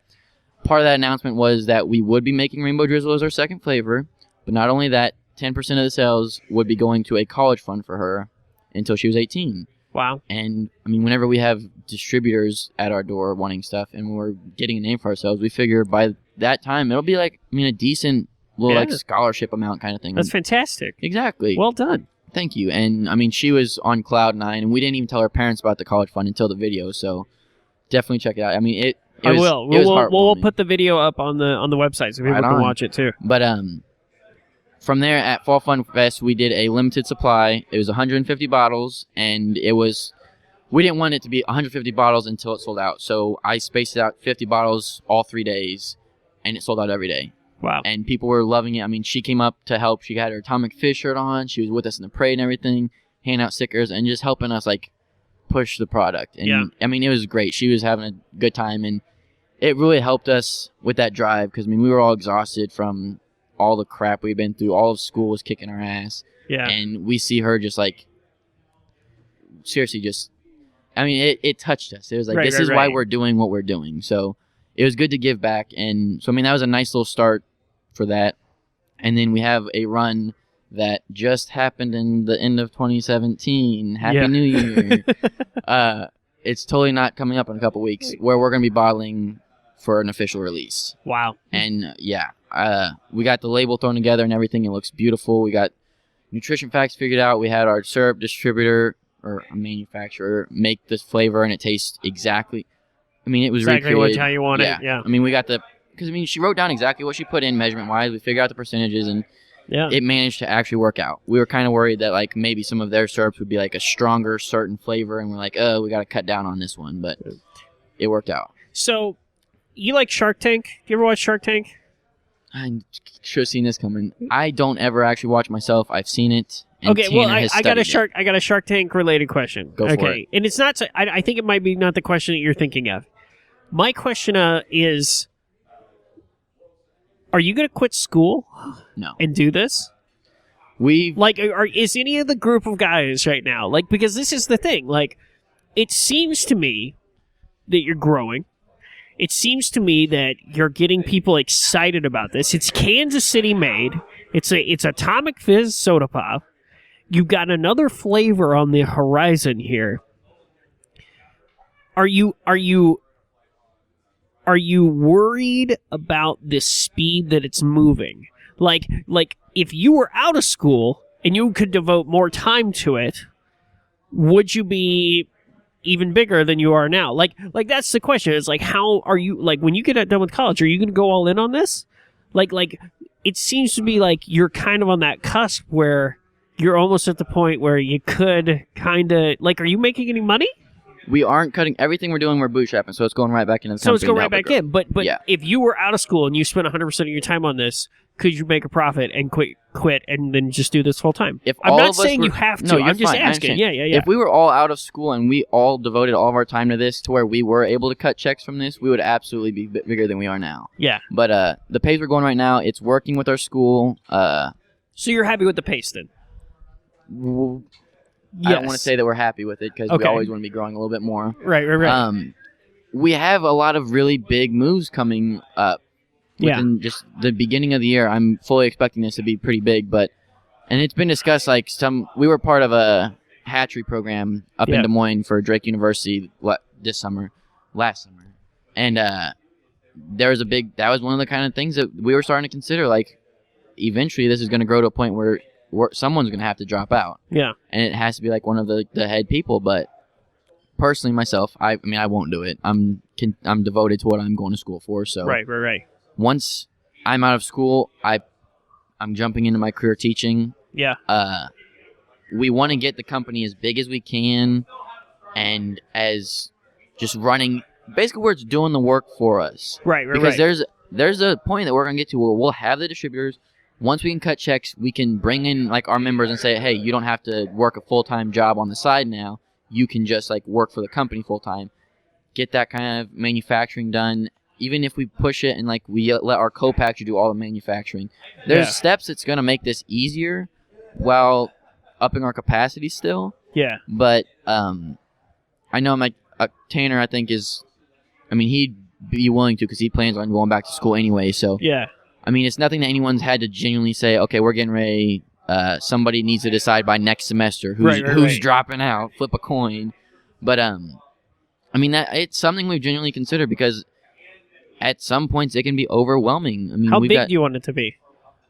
B: part of that announcement was that we would be making Rainbow Drizzle as our second flavor. But not only that, 10% of the sales would be going to a college fund for her until she was 18.
A: Wow.
B: And, I mean, whenever we have distributors at our door wanting stuff and we're getting a name for ourselves, we figure by that time it'll be like, I mean, a decent little like scholarship amount kind of thing.
A: That's fantastic.
B: Exactly.
A: Well done.
B: Thank you. And, I mean, she was on cloud 9, and we didn't even tell her parents about the college fund until the video, so definitely check it out. I mean, it was,
A: will.
B: It was
A: we'll put the video up on the website so people can watch it, too.
B: But from there, at Fall Fun Fest, we did a limited supply. It was 150 bottles, and we didn't want it to be 150 bottles until it sold out, so I spaced it out 50 bottles all 3 days, and it sold out every day.
A: Wow.
B: And people were loving it. I mean, she came up to help. She had her Atomic Fizz shirt on. She was with us in the parade and everything, handing out stickers and just helping us, like, push the product. And, I mean, it was great. She was having a good time, and it really helped us with that drive because, I mean, we were all exhausted from all the crap we've been through. All of school was kicking our ass.
A: Yeah.
B: And we see her just, like, seriously just, I mean, it touched us. It was like, this is why we're doing what we're doing. So it was good to give back. And so, I mean, that was a nice little start for that. And then we have a run that just happened in the end of 2017. Happy New Year. It's totally not coming up in a couple weeks where we're going to be bottling for an official release.
A: Wow.
B: And we got the label thrown together and everything. It looks beautiful. We got nutrition facts figured out. We had our syrup distributor or a manufacturer make this flavor and it tastes exactly. I mean, it was
A: exactly how you want it. Yeah.
B: I mean, we got because, I mean, she wrote down exactly what she put in measurement-wise. We figured out the percentages, and it managed to actually work out. We were kind of worried that, like, maybe some of their syrups would be, like, a stronger certain flavor, and we're like, oh, we got to cut down on this one, but it worked out.
A: So, you like Shark Tank? You ever watch Shark Tank?
B: I should have seen this coming. I don't ever actually watch myself. I've seen it. And
A: okay, well, I got a Shark Tank related question.
B: Go for it.
A: And it's not. I think it might be not the question that you're thinking of. My question is. Are you going to quit school?
B: No.
A: And do this? Is any of the group of guys right now, like, because this is the thing, like, it seems to me that you're growing. It seems to me that you're getting people excited about this. It's Kansas City made. It's Atomic Fizz Soda Pop. You've got another flavor on the horizon here. Are you worried about the speed that it's moving? Like if you were out of school and you could devote more time to it, would you be even bigger than you are now? Like that's the question. It's like, how are you, like, when you get done with college, are you going to go all in on this? Like it seems to be like you're kind of on that cusp where you're almost at the point where you could kind of, like, are you making any money?
B: We aren't cutting everything we're doing. We're bootstrapping, so it's going right back into the company.
A: So it's going right back in. But if you were out of school and you spent 100% of your time on this, could you make a profit and quit and then just do this full time?
B: I'm
A: not saying you have to. I'm just asking. Yeah.
B: If we were all out of school and we all devoted all of our time to this, to where we were able to cut checks from this, we would absolutely be bigger than we are now.
A: Yeah.
B: But the pace we're going right now, it's working with our school.
A: So you're happy with the pace then?
B: Yes. I don't want to say that we're happy with it because we always want to be growing a little bit more.
A: Right.
B: We have a lot of really big moves coming up within just the beginning of the year. I'm fully expecting this to be pretty big, but And it's been discussed, like, we were part of a hatchery program up in Des Moines for Drake University last summer. And that was one of the kind of things that we were starting to consider, like, eventually this is going to grow to a point where someone's going to have to drop out.
A: Yeah.
B: And it has to be, like, one of the head people. But personally, myself, I won't do it. I'm devoted to what I'm going to school for. So
A: Right.
B: Once I'm out of school, I'm jumping into my career teaching.
A: Yeah.
B: We want to get the company as big as we can and as just running, basically where it's doing the work for us.
A: Right.
B: Because there's a point that we're going to get to where we'll have the distributors. Once we can cut checks, we can bring in, like, our members and say, hey, you don't have to work a full-time job on the side now. You can just, like, work for the company full-time. Get that kind of manufacturing done. Even if we push it and, like, we let our co-packer do all the manufacturing. There's steps that's going to make this easier while upping our capacity still.
A: Yeah.
B: But I know Tanner, I think, he'd be willing to because he plans on going back to school anyway. So,
A: yeah.
B: I mean, it's nothing that anyone's had to genuinely say, okay, we're getting ready. Somebody needs to decide by next semester who's dropping out, flip a coin. But, it's something we've genuinely considered because at some points it can be overwhelming. I mean,
A: how big do you want it to be?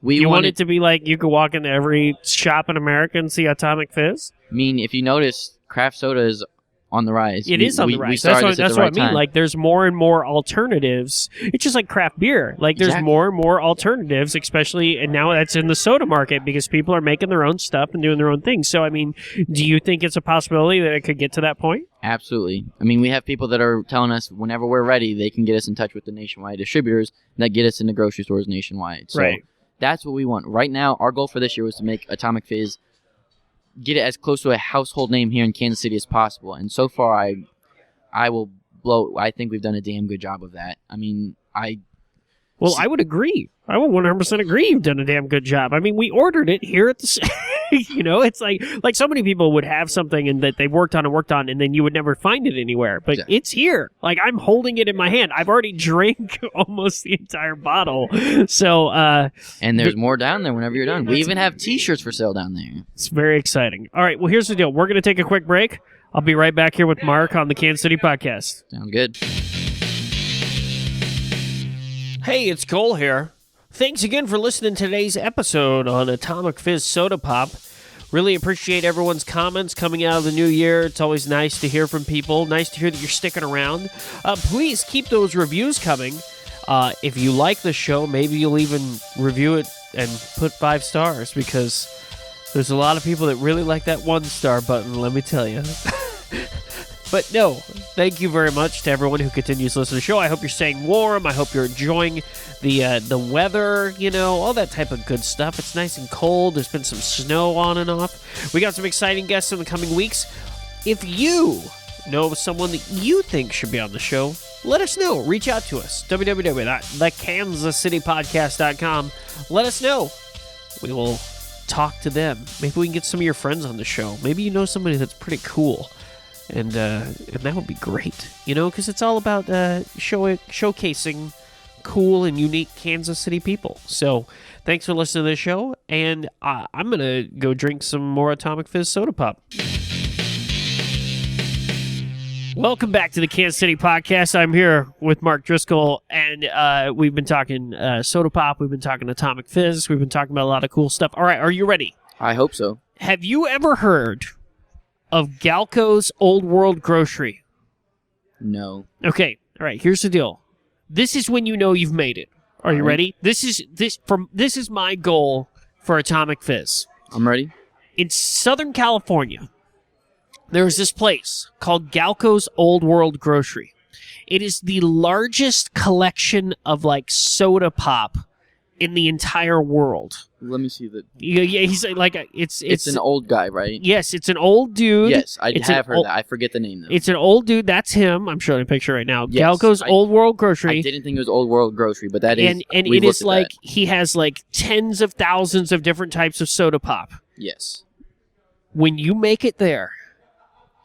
A: You want it to be like you could walk into every shop in America and see Atomic Fizz?
B: I mean, if you notice, craft soda is on the rise.
A: It is on the rise. That's what I mean. Like, there's more and more alternatives. It's just like craft beer. Like, there's more and more alternatives, especially, and now that's in the soda market because people are making their own stuff and doing their own things. So, I mean, do you think it's a possibility that it could get to that point?
B: Absolutely. I mean, we have people that are telling us whenever we're ready, they can get us in touch with the nationwide distributors that get us into grocery stores nationwide. So that's what we want. Right now, our goal for this year was to make Atomic Fizz, get it as close to a household name here in Kansas City as possible. And so far, I think we've done a damn good job of that. I mean, I would agree.
A: I would 100% agree you've done a damn good job. I mean, we ordered it here at the... it's like so many people would have something and that they worked on, and then you would never find it anywhere. But It's here. Like, I'm holding it in my hand. I've already drank almost the entire bottle. So,
B: and there's more down there whenever you're done. We even have T-shirts for sale down there.
A: It's very exciting. All right, well, here's the deal. We're going to take a quick break. I'll be right back here with Mark on the Kansas City Podcast.
B: Sounds good.
A: Hey, it's Cole here. Thanks again for listening to today's episode on Atomic Fizz Soda Pop. Really appreciate everyone's comments coming out of the new year. It's always nice to hear from people. Nice to hear that you're sticking around. Please keep those reviews coming. If you like the show, maybe you'll even review it and put 5 stars because there's a lot of people that really like that 1-star button, let me tell you. But no, thank you very much to everyone who continues to listen to the show. I hope you're staying warm. I hope you're enjoying the weather, all that type of good stuff. It's nice and cold. There's been some snow on and off. We got some exciting guests in the coming weeks. If you know of someone that you think should be on the show, let us know. Reach out to us. www.thekansascitypodcast.com. Let us know. We will talk to them. Maybe we can get some of your friends on the show. Maybe you know somebody that's pretty cool. And that would be great, because it's all about showcasing cool and unique Kansas City people. So thanks for listening to this show, and I'm going to go drink some more Atomic Fizz Soda Pop. Welcome back to the Kansas City Podcast. I'm here with Mark Driscoll, and we've been talking Soda Pop. We've been talking Atomic Fizz. We've been talking about a lot of cool stuff. All right, are you ready?
B: I hope so.
A: Have you ever heard of Galco's Old World Grocery?
B: No.
A: Okay. All right. Here's the deal. This is when you know you've made it. Are you ready? This is my goal for Atomic Fizz.
B: I'm ready.
A: In Southern California, there's this place called Galco's Old World Grocery. It is the largest collection of soda pop in the entire world.
B: Let me see that.
A: Yeah, he's it's
B: an old guy, right?
A: Yes, it's an old dude.
B: Yes, I have heard that. I forget the name though.
A: It's an old dude. That's him. I'm showing a picture right now.
B: Yes,
A: Galco's Old World Grocery.
B: I didn't think it was Old World Grocery, but that is.
A: And it is he has tens of thousands of different types of soda pop.
B: Yes.
A: When you make it there,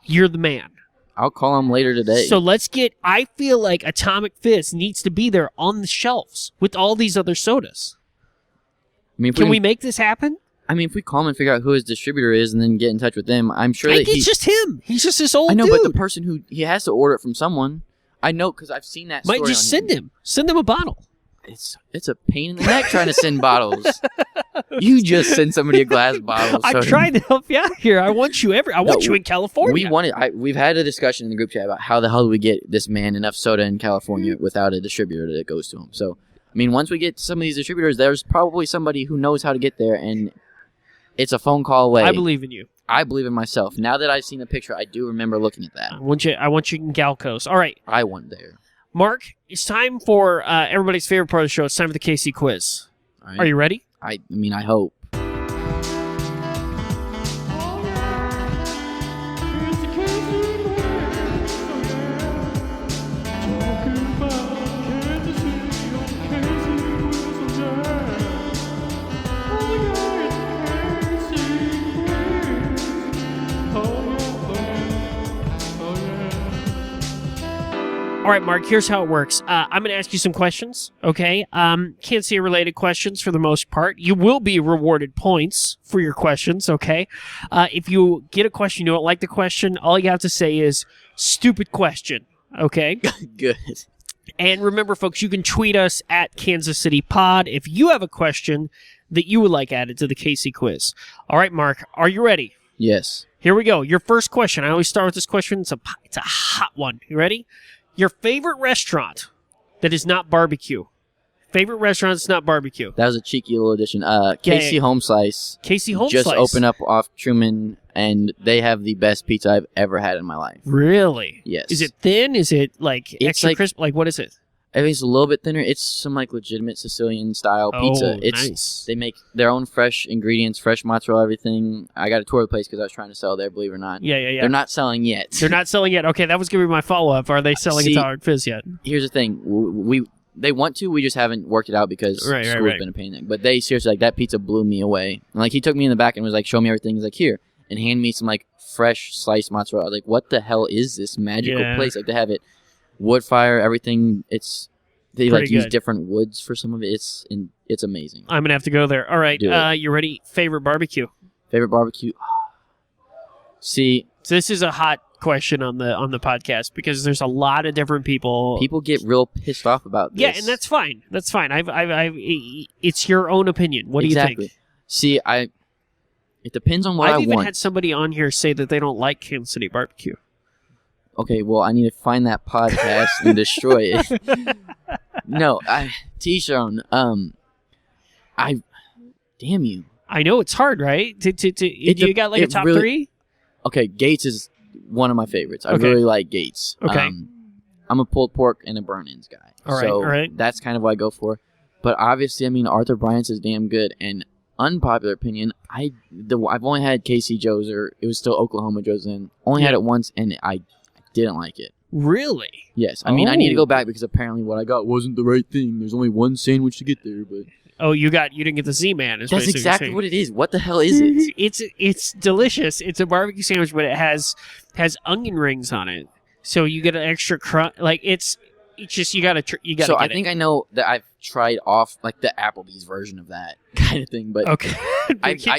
A: you're the man.
B: I'll call him later today.
A: So I feel like Atomic Fizz needs to be there on the shelves with all these other sodas.
B: I mean,
A: can we make this happen?
B: I mean, if we call him and figure out who his distributor is and then get in touch with them, I'm sure that
A: it's just him. He's just this old
B: I know,
A: dude.
B: but the person who he has to order it from someone. I know because I've seen that.
A: Might just send him a bottle.
B: It's a pain in the neck trying to send bottles. You just send somebody a glass bottle.
A: I'm trying to help you out here. I want you you in California.
B: We've had a discussion in the group chat about how the hell do we get this man enough soda in California without a distributor that goes to him. So, I mean, once we get to some of these distributors, there's probably somebody who knows how to get there, and it's a phone call away.
A: I believe in you.
B: I believe in myself. Now that I've seen the picture, I do remember looking at that.
A: I want you in Galcos. All right.
B: I went there.
A: Mark, it's time for everybody's favorite part of the show. It's time for the KC quiz.
B: All right.
A: Are you ready?
B: I mean, I hope.
A: All right, Mark, here's how it works. I'm going to ask you some questions, okay? Can't see related questions for the most part. You will be rewarded points for your questions, okay? If you get a question, you don't like the question, all you have to say is, stupid question, okay?
B: Good.
A: And remember, folks, you can tweet us at Kansas City Pod if you have a question that you would like added to the KC quiz. All right, Mark, are you ready?
B: Yes.
A: Here we go. Your first question. I always start with this question. It's a hot one. You ready? Your favorite restaurant that is not barbecue. Favorite restaurant that's not barbecue.
B: That was a cheeky little addition. KC Home Slice.
A: KC Home
B: just
A: Slice.
B: Just opened up off Truman, and they have the best pizza I've ever had in my life.
A: Really?
B: Yes.
A: Is it thin? Is it extra crisp? Like, what is it?
B: I think it's a little bit thinner. It's some legitimate Sicilian style pizza. It's
A: nice.
B: They make their own fresh ingredients, fresh mozzarella, everything. I got a tour of the place because I was trying to sell there, believe it or not.
A: Yeah.
B: They're not selling yet.
A: They're not selling yet. Okay, that was going to be my follow-up. Are they selling Atomic Fizz yet?
B: Here's the thing. They want to. We just haven't worked it out because school's been a pain in the neck. But they seriously, that pizza blew me away. And, he took me in the back and was show me everything. He's here. And hand me some, fresh sliced mozzarella. I was what the hell is this magical place? They have it wood fire, everything. They use different woods for some of it. It's amazing.
A: I'm gonna have to go there. All right, you ready? Favorite barbecue?
B: Favorite barbecue? See,
A: so this is a hot question on the podcast because there's a lot of different people.
B: People get real pissed off about this.
A: Yeah, and that's fine. That's fine. It's your own opinion. What do you think?
B: See, it depends on what I want.
A: I've even had somebody on here say that they don't like Kansas City barbecue.
B: Okay, well, I need to find that podcast and destroy it. No, T-Shone, damn you.
A: I know it's hard, right? You got a top three?
B: Okay, Gates is one of my favorites. I really like Gates.
A: Okay.
B: I'm a pulled pork and a burn-ins guy. All right. That's kind of what I go for. But obviously, Arthur Bryant's is damn good. And unpopular opinion, I've only had KC Joe's, or it was still Oklahoma Joe's then. Only had it once, and I didn't like it.
A: Really?
B: Yes. I need to go back because apparently what I got wasn't the right thing. There's only one sandwich to get there, but...
A: Oh, you didn't get the Z-Man.
B: That's exactly what it is. What the hell is it?
A: It's delicious. It's a barbecue sandwich, but it has onion rings on it. So you get an extra crunch. It's just you gotta.
B: So I think I know that I've tried off the Applebee's version of that kind of thing, but
A: okay,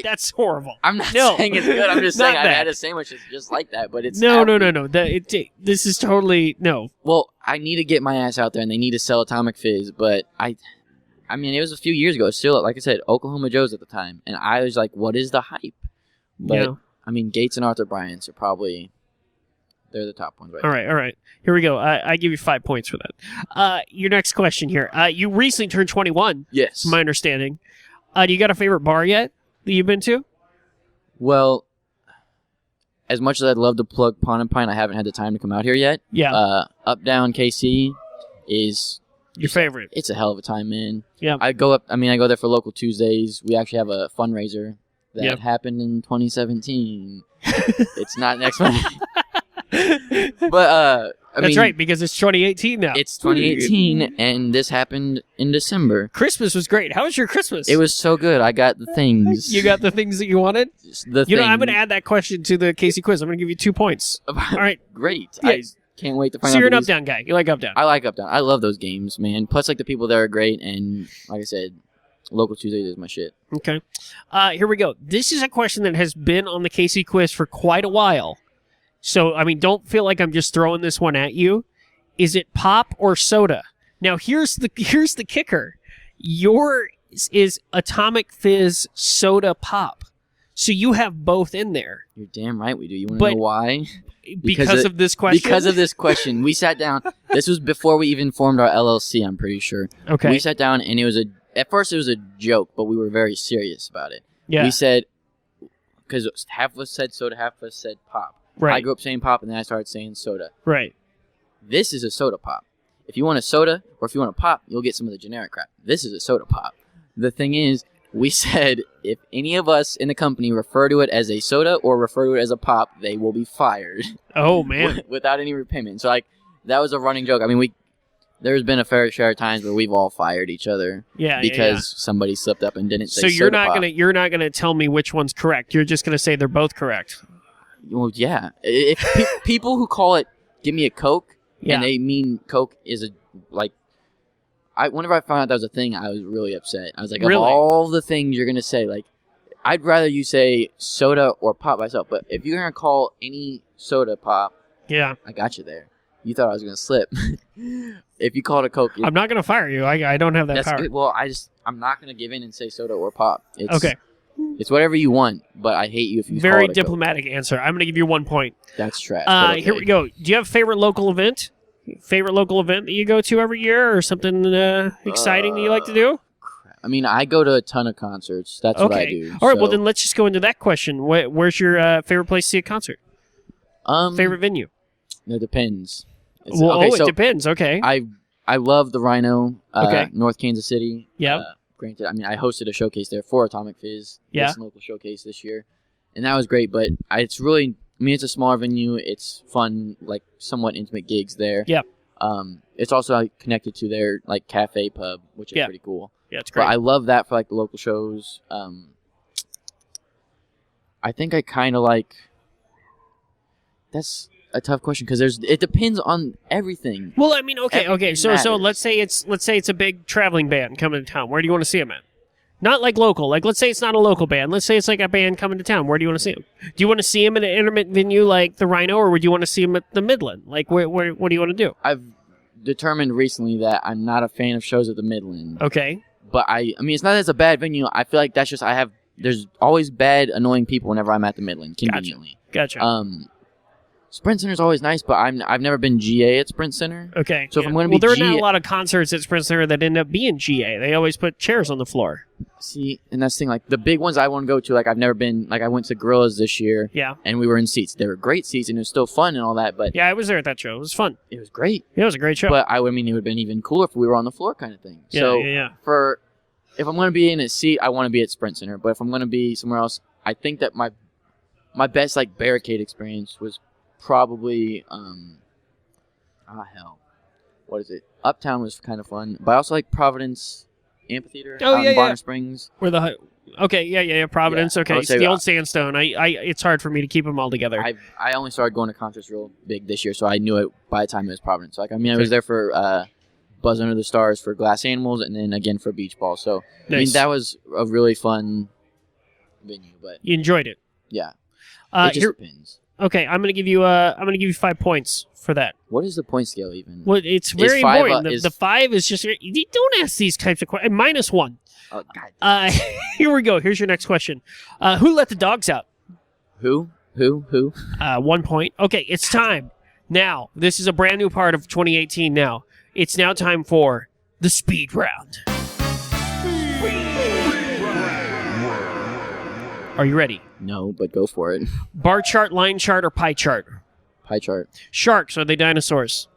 A: that's horrible.
B: I'm not saying it's good. I'm just saying I've had a sandwich that's just like that, but it's no.
A: This is totally no.
B: Well, I need to get my ass out there, and they need to sell Atomic Fizz, but I mean, it was a few years ago. Still, like I said, Oklahoma Joe's at the time, and I was like, "What is the hype?" But I mean, Gates and Arthur Bryant's are probably they're the top ones, right?
A: All right. Here we go. I give you 5 points for that. Your next question here. You recently turned 21.
B: Yes,
A: my understanding. Do you got a favorite bar yet that you've been to?
B: Well, as much as I'd love to plug Pond and Pine, I haven't had the time to come out here yet.
A: Yeah.
B: Up Down KC is.
A: Your favorite?
B: It's a hell of a time, man.
A: Yeah.
B: I go there for local Tuesdays. We actually have a fundraiser that happened in 2017. It's not next month. But
A: that's right, because it's 2018 now.
B: It's 2018, and this happened in December.
A: Christmas was great. How was your Christmas?
B: It was so good. I got the things.
A: You got the things that you wanted? I'm going to add that question to the KC quiz. I'm going to give you 2 points. All right.
B: Great.
A: Yeah.
B: I can't wait to find out.
A: So you're an up-down guy. You like up-down.
B: I like up-down. I love those games, man. Plus, the people there are great, and like I said, Local Tuesdays is my shit.
A: Okay. Here we go. This is a question that has been on the KC quiz for quite a while. So, I mean, don't feel like I'm just throwing this one at you. Is it pop or soda? Now, here's the kicker. Yours is Atomic Fizz Soda Pop. So you have both in there.
B: You're damn right we do. You want to know why?
A: Because of this question?
B: Because of this question. We sat down. This was before we even formed our LLC, I'm pretty sure.
A: Okay.
B: We sat down, and at first it was a joke, but we were very serious about it.
A: Yeah.
B: We said, because half of us said soda, half of us said pop.
A: Right.
B: I grew up saying pop, and then I started saying soda.
A: Right.
B: This is a soda pop. If you want a soda, or if you want a pop, you'll get some of the generic crap. This is a soda pop. The thing is, we said if any of us in the company refer to it as a soda or refer to it as a pop, they will be fired.
A: Oh, man.
B: Without any repayment. So, that was a running joke. I mean, there's been a fair share of times where we've all fired each other.
A: Yeah,
B: because somebody slipped up and didn't say
A: so
B: soda
A: you're not
B: pop.
A: you're not gonna tell me which one's correct. You're just gonna say they're both correct.
B: Well, yeah. If people who call it "give me a Coke" and they mean Coke is whenever I found out that was a thing, I was really upset. I was like,
A: really?
B: Of all the things you're gonna say, I'd rather you say soda or pop myself. But if you're gonna call any soda pop,
A: yeah,
B: I got you there. You thought I was gonna slip. If you called a Coke,
A: I'm not gonna fire you. I don't have that
B: that's
A: power.
B: good. Well, I'm not gonna give in and say soda or pop.
A: Okay.
B: It's whatever you want, but I hate you if you
A: Very
B: call it a
A: diplomatic answer. I'm gonna give you 1 point.
B: That's trash. But okay.
A: Here we go. Do you have a favorite local event? Favorite local event that you go to every year, or something exciting that you like to do?
B: I mean, I go to a ton of concerts. That's what I do.
A: All right. Well, then let's just go into that question. Where's your favorite place to see a concert? Favorite venue?
B: It depends.
A: It depends. Okay.
B: I love the Rhino.
A: Okay.
B: North Kansas City.
A: Yeah.
B: Granted, I mean, I hosted a showcase there for Atomic Fizz.
A: Yeah.
B: This local showcase this year, and that was great. But it's really, I mean, it's a smaller venue. It's fun, somewhat intimate gigs there.
A: Yeah.
B: It's also connected to their cafe pub, which is pretty cool.
A: Yeah, it's great.
B: But I love that for the local shows. I think I kind of that's a tough question because it depends on everything.
A: Well, I mean, okay. So
B: matters.
A: let's say it's a big traveling band coming to town. Where do you want to see them at? Not local. Let's say it's not a local band. Let's say it's a band coming to town. Where do you want to see them? Do you want to see them in an intermittent venue like the Rhino, or would you want to see them at the Midland? What do you want to do?
B: I've determined recently that I'm not a fan of shows at the Midland.
A: Okay.
B: But I mean, it's not that it's a bad venue. I feel like that's just there's always bad, annoying people whenever I'm at the Midland, conveniently.
A: Gotcha.
B: Sprint Center's always nice, but I've never been GA at Sprint Center.
A: Okay.
B: So if I'm going to be
A: there are
B: GA,
A: not a lot of concerts at Sprint Center that end up being GA. They always put chairs on the floor.
B: See, and that's the thing. The big ones I want to go to, I've never been. I went to Gorillas this year.
A: Yeah.
B: And we were in seats. They were great seats, and it was still fun and all that. But
A: yeah, I was there at that show. It was fun.
B: It was great.
A: Yeah, it was a great show.
B: But it would have been even cooler if we were on the floor, kind of thing.
A: Yeah,
B: so
A: yeah.
B: If I'm going to be in a seat, I want to be at Sprint Center. But if I'm going to be somewhere else, I think that my best barricade experience was probably what is it? Uptown was kind of fun, but I also like Providence Amphitheater in Bonner Springs.
A: Where the Providence.
B: Yeah,
A: okay, it's the old Sandstone. It's hard for me to keep them all together.
B: I only started going to concerts real big this year, so I knew it by the time it was Providence. I was there for Buzz Under the Stars for Glass Animals, and then again for Beach Ball. So
A: nice.
B: I mean that was a really fun venue, but
A: you enjoyed it.
B: Yeah, it just depends.
A: Okay, I'm gonna give you 5 points for that.
B: What is the point scale even?
A: Well, it's very important. The 5 is just you don't ask these types of questions. -1.
B: Oh God.
A: Here we go. Here's your next question. Who let the dogs out?
B: Who?
A: 1 point. Okay, it's time. Now, this is a brand new part of 2018 now. It's now time for the speed round. Are you ready?
B: No, but go for it.
A: Bar chart, line chart, or pie chart?
B: Pie chart.
A: Sharks, are they dinosaurs?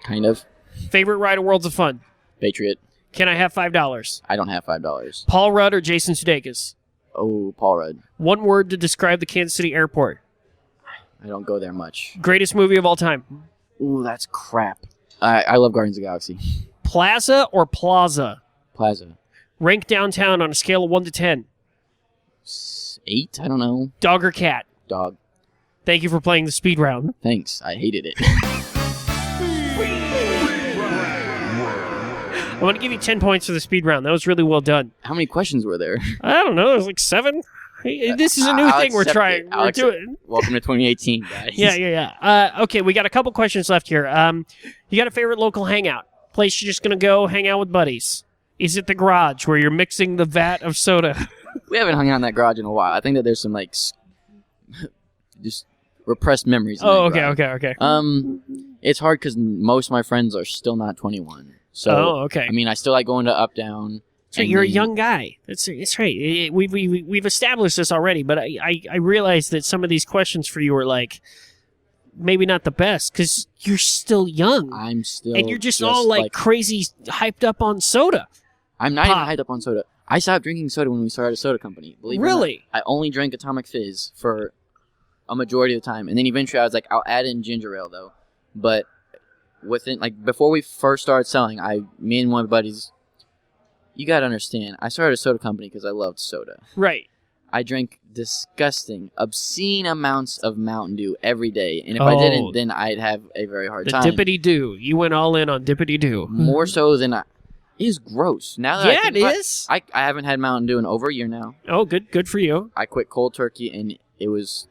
B: Kind of.
A: Favorite ride of Worlds of Fun?
B: Patriot.
A: Can I have $5?
B: I don't have $5.
A: Paul Rudd or Jason Sudeikis?
B: Oh, Paul Rudd.
A: One word to describe the Kansas City airport.
B: I don't go there much.
A: Greatest movie of all time?
B: Ooh, that's crap. I love Guardians of the Galaxy.
A: Plaza or Plaza?
B: Plaza.
A: Rank downtown on a scale of 1 to 10.
B: 8? I don't know.
A: Dog or cat?
B: Dog.
A: Thank you for playing the speed round.
B: Thanks. I hated it.
A: I want to give you 10 points for the speed round. That was really well done.
B: How many questions were there?
A: I don't know. It was like 7. Hey, this is a new thing we're trying. We're doing.
B: Welcome to 2018, guys.
A: Yeah. Okay, we got a couple questions left here. You got a favorite local hangout? Place you're just going to go hang out with buddies? Is it the garage where you're mixing the vat of soda?
B: We haven't hung out in that garage in a while. I think that there's some, like, just repressed memories.
A: Okay.
B: It's hard because most of my friends are still not 21. So,
A: okay.
B: I mean, I still like going to Up Down.
A: So you're a young guy. That's right. We've established this already, but I realize that some of these questions for you are like maybe not the best because you're still young.
B: I'm still,
A: and you're just all like crazy hyped up on soda.
B: I'm not even hyped up on soda. I stopped drinking soda when we started a soda company. Believe it or not. I only drank Atomic Fizz for a majority of the time, and then eventually I was like, I'll add in ginger ale though. But within before we first started selling, me and one of my buddies. You gotta understand, I started a soda company because I loved soda.
A: Right.
B: I drank disgusting, obscene amounts of Mountain Dew every day. And if I didn't, then I'd have a very hard time.
A: The Dippity-Doo. You went all in on Dippity-Doo.
B: More so than It is gross. Now that
A: it is.
B: I haven't had Mountain Dew in over a year now.
A: Oh, good for you.
B: I quit cold turkey, and it was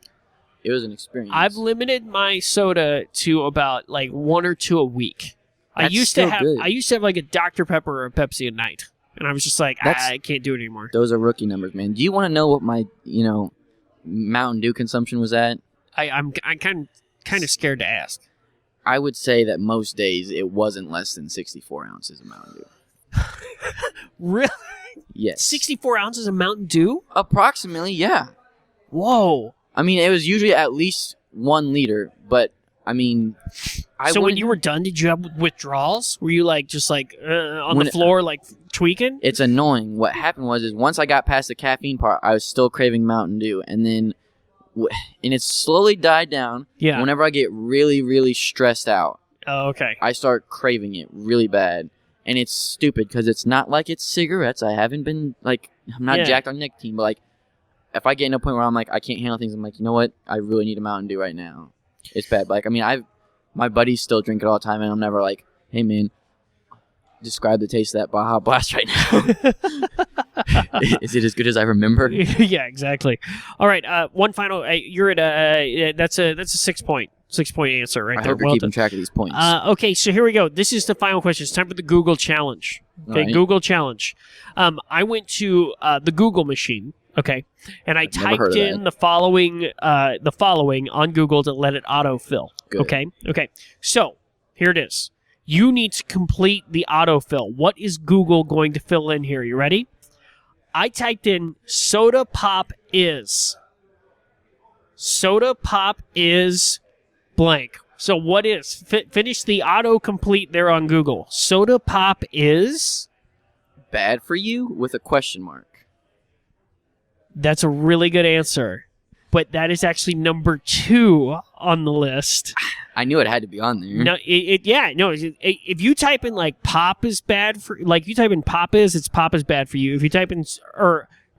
B: an experience.
A: I've limited my soda to about like 1 or 2 a week.
B: That's
A: I used to have like a Dr. Pepper or a Pepsi a night. And I was just like, I can't do it anymore.
B: Those are rookie numbers, man. Do you want to know what my, Mountain Dew consumption was at?
A: I'm kind of scared to ask.
B: I would say that most days it wasn't less than 64 ounces of Mountain Dew.
A: Really?
B: Yes.
A: 64 ounces of Mountain Dew?
B: Approximately, yeah.
A: Whoa.
B: I mean, it was usually at least 1 liter, but I mean,
A: so when you were done, did you have withdrawals? Were you on the floor, tweaking?
B: It's annoying. What happened was once I got past the caffeine part, I was still craving Mountain Dew, and then, and it slowly died down.
A: Yeah.
B: Whenever I get really, really stressed out,
A: oh, okay,
B: I start craving it really bad, and it's stupid because it's not like it's cigarettes. I haven't been I'm not jacked on nicotine, but if I get in a point where I'm like I can't handle things, I'm like, you know what? I really need a Mountain Dew right now. It's bad. But my buddies still drink it all the time, and I'm never like, hey man, describe the taste of that Baja Blast right now. Is it as good as I remember?
A: Yeah, exactly. All right, one final. You're at that's a 6 point answer right there.
B: I hope you're keeping track of these points.
A: Okay, so here we go. This is the final question. It's time for the Google challenge. Okay, right. Google challenge. I went to the Google machine. Okay, and I typed in the following on Google to let it autofill.
B: Good.
A: Okay. So here it is. You need to complete the autofill. What is Google going to fill in here? You ready? I typed in soda pop is. Soda pop is blank. So what is? Finish the autocomplete there on Google. Soda pop is
B: bad for you with a question mark.
A: That's a really good answer. But that is actually number 2 on the list.
B: I knew it had to be on there.
A: No, if you type in pop is bad for you type in pop is, it's pop is bad for you. If you type in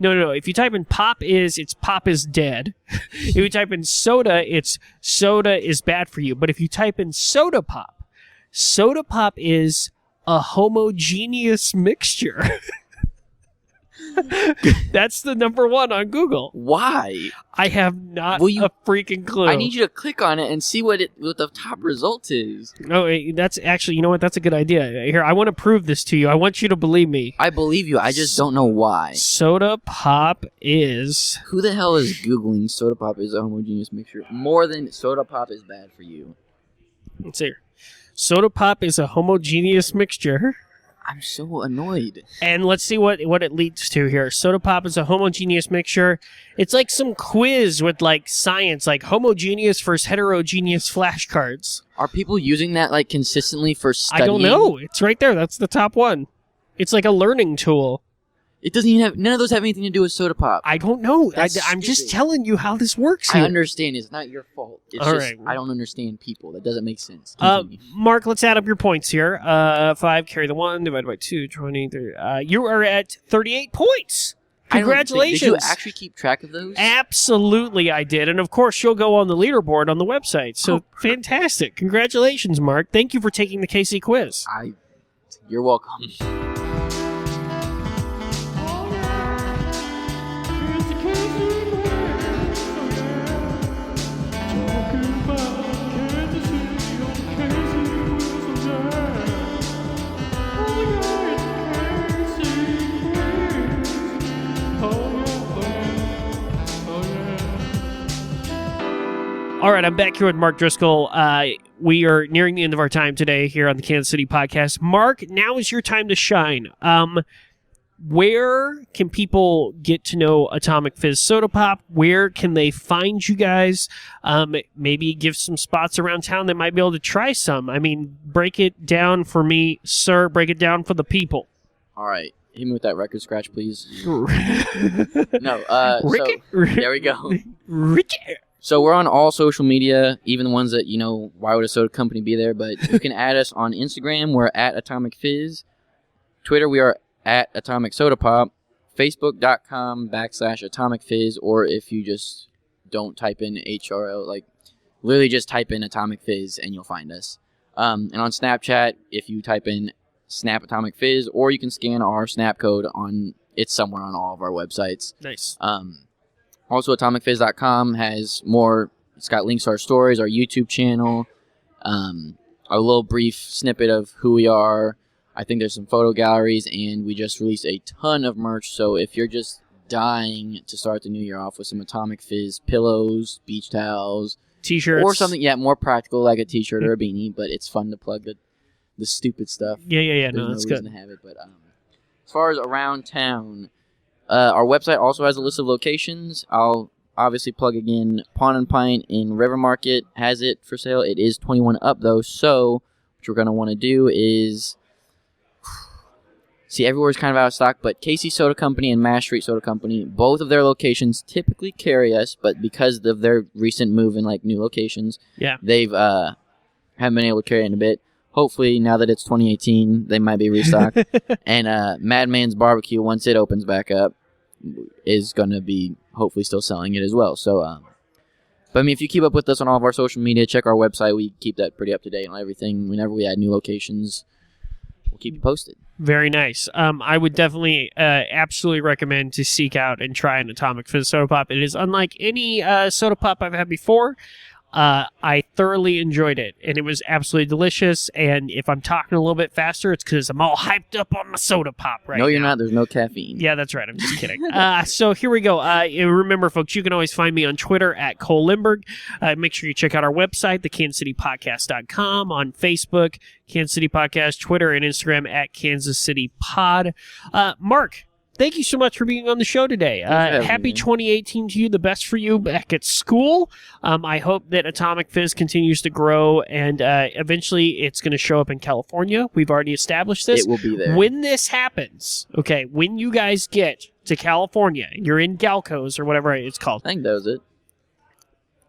A: if you type in pop is, it's pop is dead. If you type in soda, it's soda is bad for you. But if you type in soda pop is a homogeneous mixture. That's the number 1 on Google.
B: Why?
A: I have not a freaking clue.
B: I need you to click on it and see what the top result is.
A: Oh, that's actually, you know what? That's a good idea. Here, I want to prove this to you. I want you to believe me.
B: I believe you. I just don't know why.
A: Soda pop is...
B: Who the hell is Googling soda pop is a homogeneous mixture more than soda pop is bad for you?
A: Let's see here. Soda pop is a homogeneous mixture.
B: I'm so annoyed.
A: And let's see what it leads to here. Soda pop is a homogeneous mixture. It's like some quiz with science, homogeneous versus heterogeneous flashcards.
B: Are people using that consistently for studying?
A: I don't know. It's right there. That's the top one. It's like a learning tool.
B: It doesn't even have... None of those have anything to do with soda pop.
A: I don't know. I'm just telling you how this works here.
B: I understand. It's not your fault. It's
A: all
B: just...
A: right.
B: I don't understand people. That doesn't make sense.
A: Mark, let's add up your points here. 5, carry the 1, divided by 2, 23. You are at 38 points. Congratulations.
B: Did you actually keep track of those?
A: Absolutely, I did. And, of course, you'll go on the leaderboard on the website. So, fantastic. Congratulations, Mark. Thank you for taking the KC quiz.
B: You're welcome.
A: All right, I'm back here with Mark Driscoll. We are nearing the end of our time today here on the Kansas City Podcast. Mark, now is your time to shine. Where can people get to know Atomic Fizz Soda Pop? Where can they find you guys? Maybe give some spots around town that might be able to try some. I mean, break it down for me, sir. Break it down for the people.
B: All right. Hit me with that record scratch, please. No.
A: Ricky?
B: So, there we go.
A: Ricky.
B: So we're on all social media, even the ones that, why would a soda company be there? But you can add us on Instagram. We're at Atomic Fizz. Twitter, we are at Atomic Soda Pop. Facebook.com/Atomic Fizz. Or if you just don't type in HRL, literally just type in Atomic Fizz and you'll find us. And on Snapchat, if you type in Snap Atomic Fizz, or you can scan our Snap code it's somewhere on all of our websites.
A: Nice.
B: Also, AtomicFizz.com has more. It's got links to our stories, our YouTube channel, a little brief snippet of who we are. I think there's some photo galleries, and we just released a ton of merch. So if you're just dying to start the new year off with some Atomic Fizz pillows, beach towels,
A: T-shirts,
B: or something, more practical like a T-shirt or a beanie, but it's fun to plug the stupid stuff.
A: Yeah.
B: There's
A: No,
B: no
A: that's
B: reason
A: good.
B: to have it, but as far as around town. Our website also has a list of locations. I'll obviously plug again. Pawn and Pint in River Market has it for sale. It is 21 up though. So what you're gonna want to do is see everywhere's kind of out of stock, but Casey Soda Company and Mash Street Soda Company, both of their locations typically carry us, but because of their recent move in new locations, they've haven't been able to carry it in a bit. Hopefully, now that it's 2018, they might be restocked. And Madman's Barbecue, once it opens back up, is going to be hopefully still selling it as well. So, but if you keep up with us on all of our social media, check our website. We keep that pretty up to date on everything. Whenever we add new locations, we'll keep you posted.
A: Very nice. I would definitely absolutely recommend to seek out and try an Atomic Fizz Soda Pop. It is unlike any soda pop I've had before. I thoroughly enjoyed it, and it was absolutely delicious. And if I'm talking a little bit faster, it's because I'm all hyped up on my soda pop right now.
B: No, you're not. There's no caffeine.
A: Yeah, that's right. I'm just kidding. So here we go. Remember, folks, you can always find me on Twitter at Cole Lindberg. Make sure you check out our website, theKansasCityPodcast.com, on Facebook, Kansas City Podcast, Twitter, and Instagram at Kansas City Pod. Mark, thank you so much for being on the show today. Happy 2018 to you. The best for you back at school. I hope that Atomic Fizz continues to grow, and eventually it's going to show up in California. We've already established this.
B: It will be there.
A: When this happens, okay, when you guys get to California, you're in Galco's or whatever it's called.
B: I think that was it.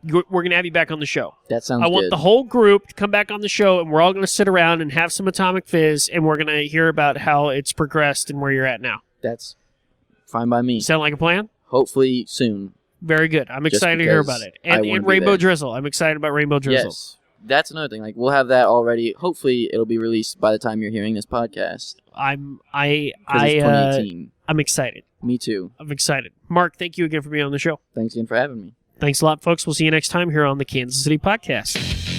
A: We're going to have you back on the show.
B: That sounds
A: I
B: good.
A: want the whole group to come back on the show, and we're all going to sit around and have some Atomic Fizz, and we're going to hear about how it's progressed and where you're at now.
B: That's fine by me.
A: Sound like a plan?
B: Hopefully soon.
A: Very good. I'm excited to hear about it. And Rainbow Drizzle. I'm excited about Rainbow Drizzle.
B: Yes. That's another thing. We'll have that already. Hopefully it'll be released by the time you're hearing this podcast.
A: I'm
B: 2018.
A: I'm excited.
B: Me too.
A: I'm excited. Mark, thank you again for being on the show.
B: Thanks again for having me.
A: Thanks a lot, folks. We'll see you next time here on the Kansas City Podcast.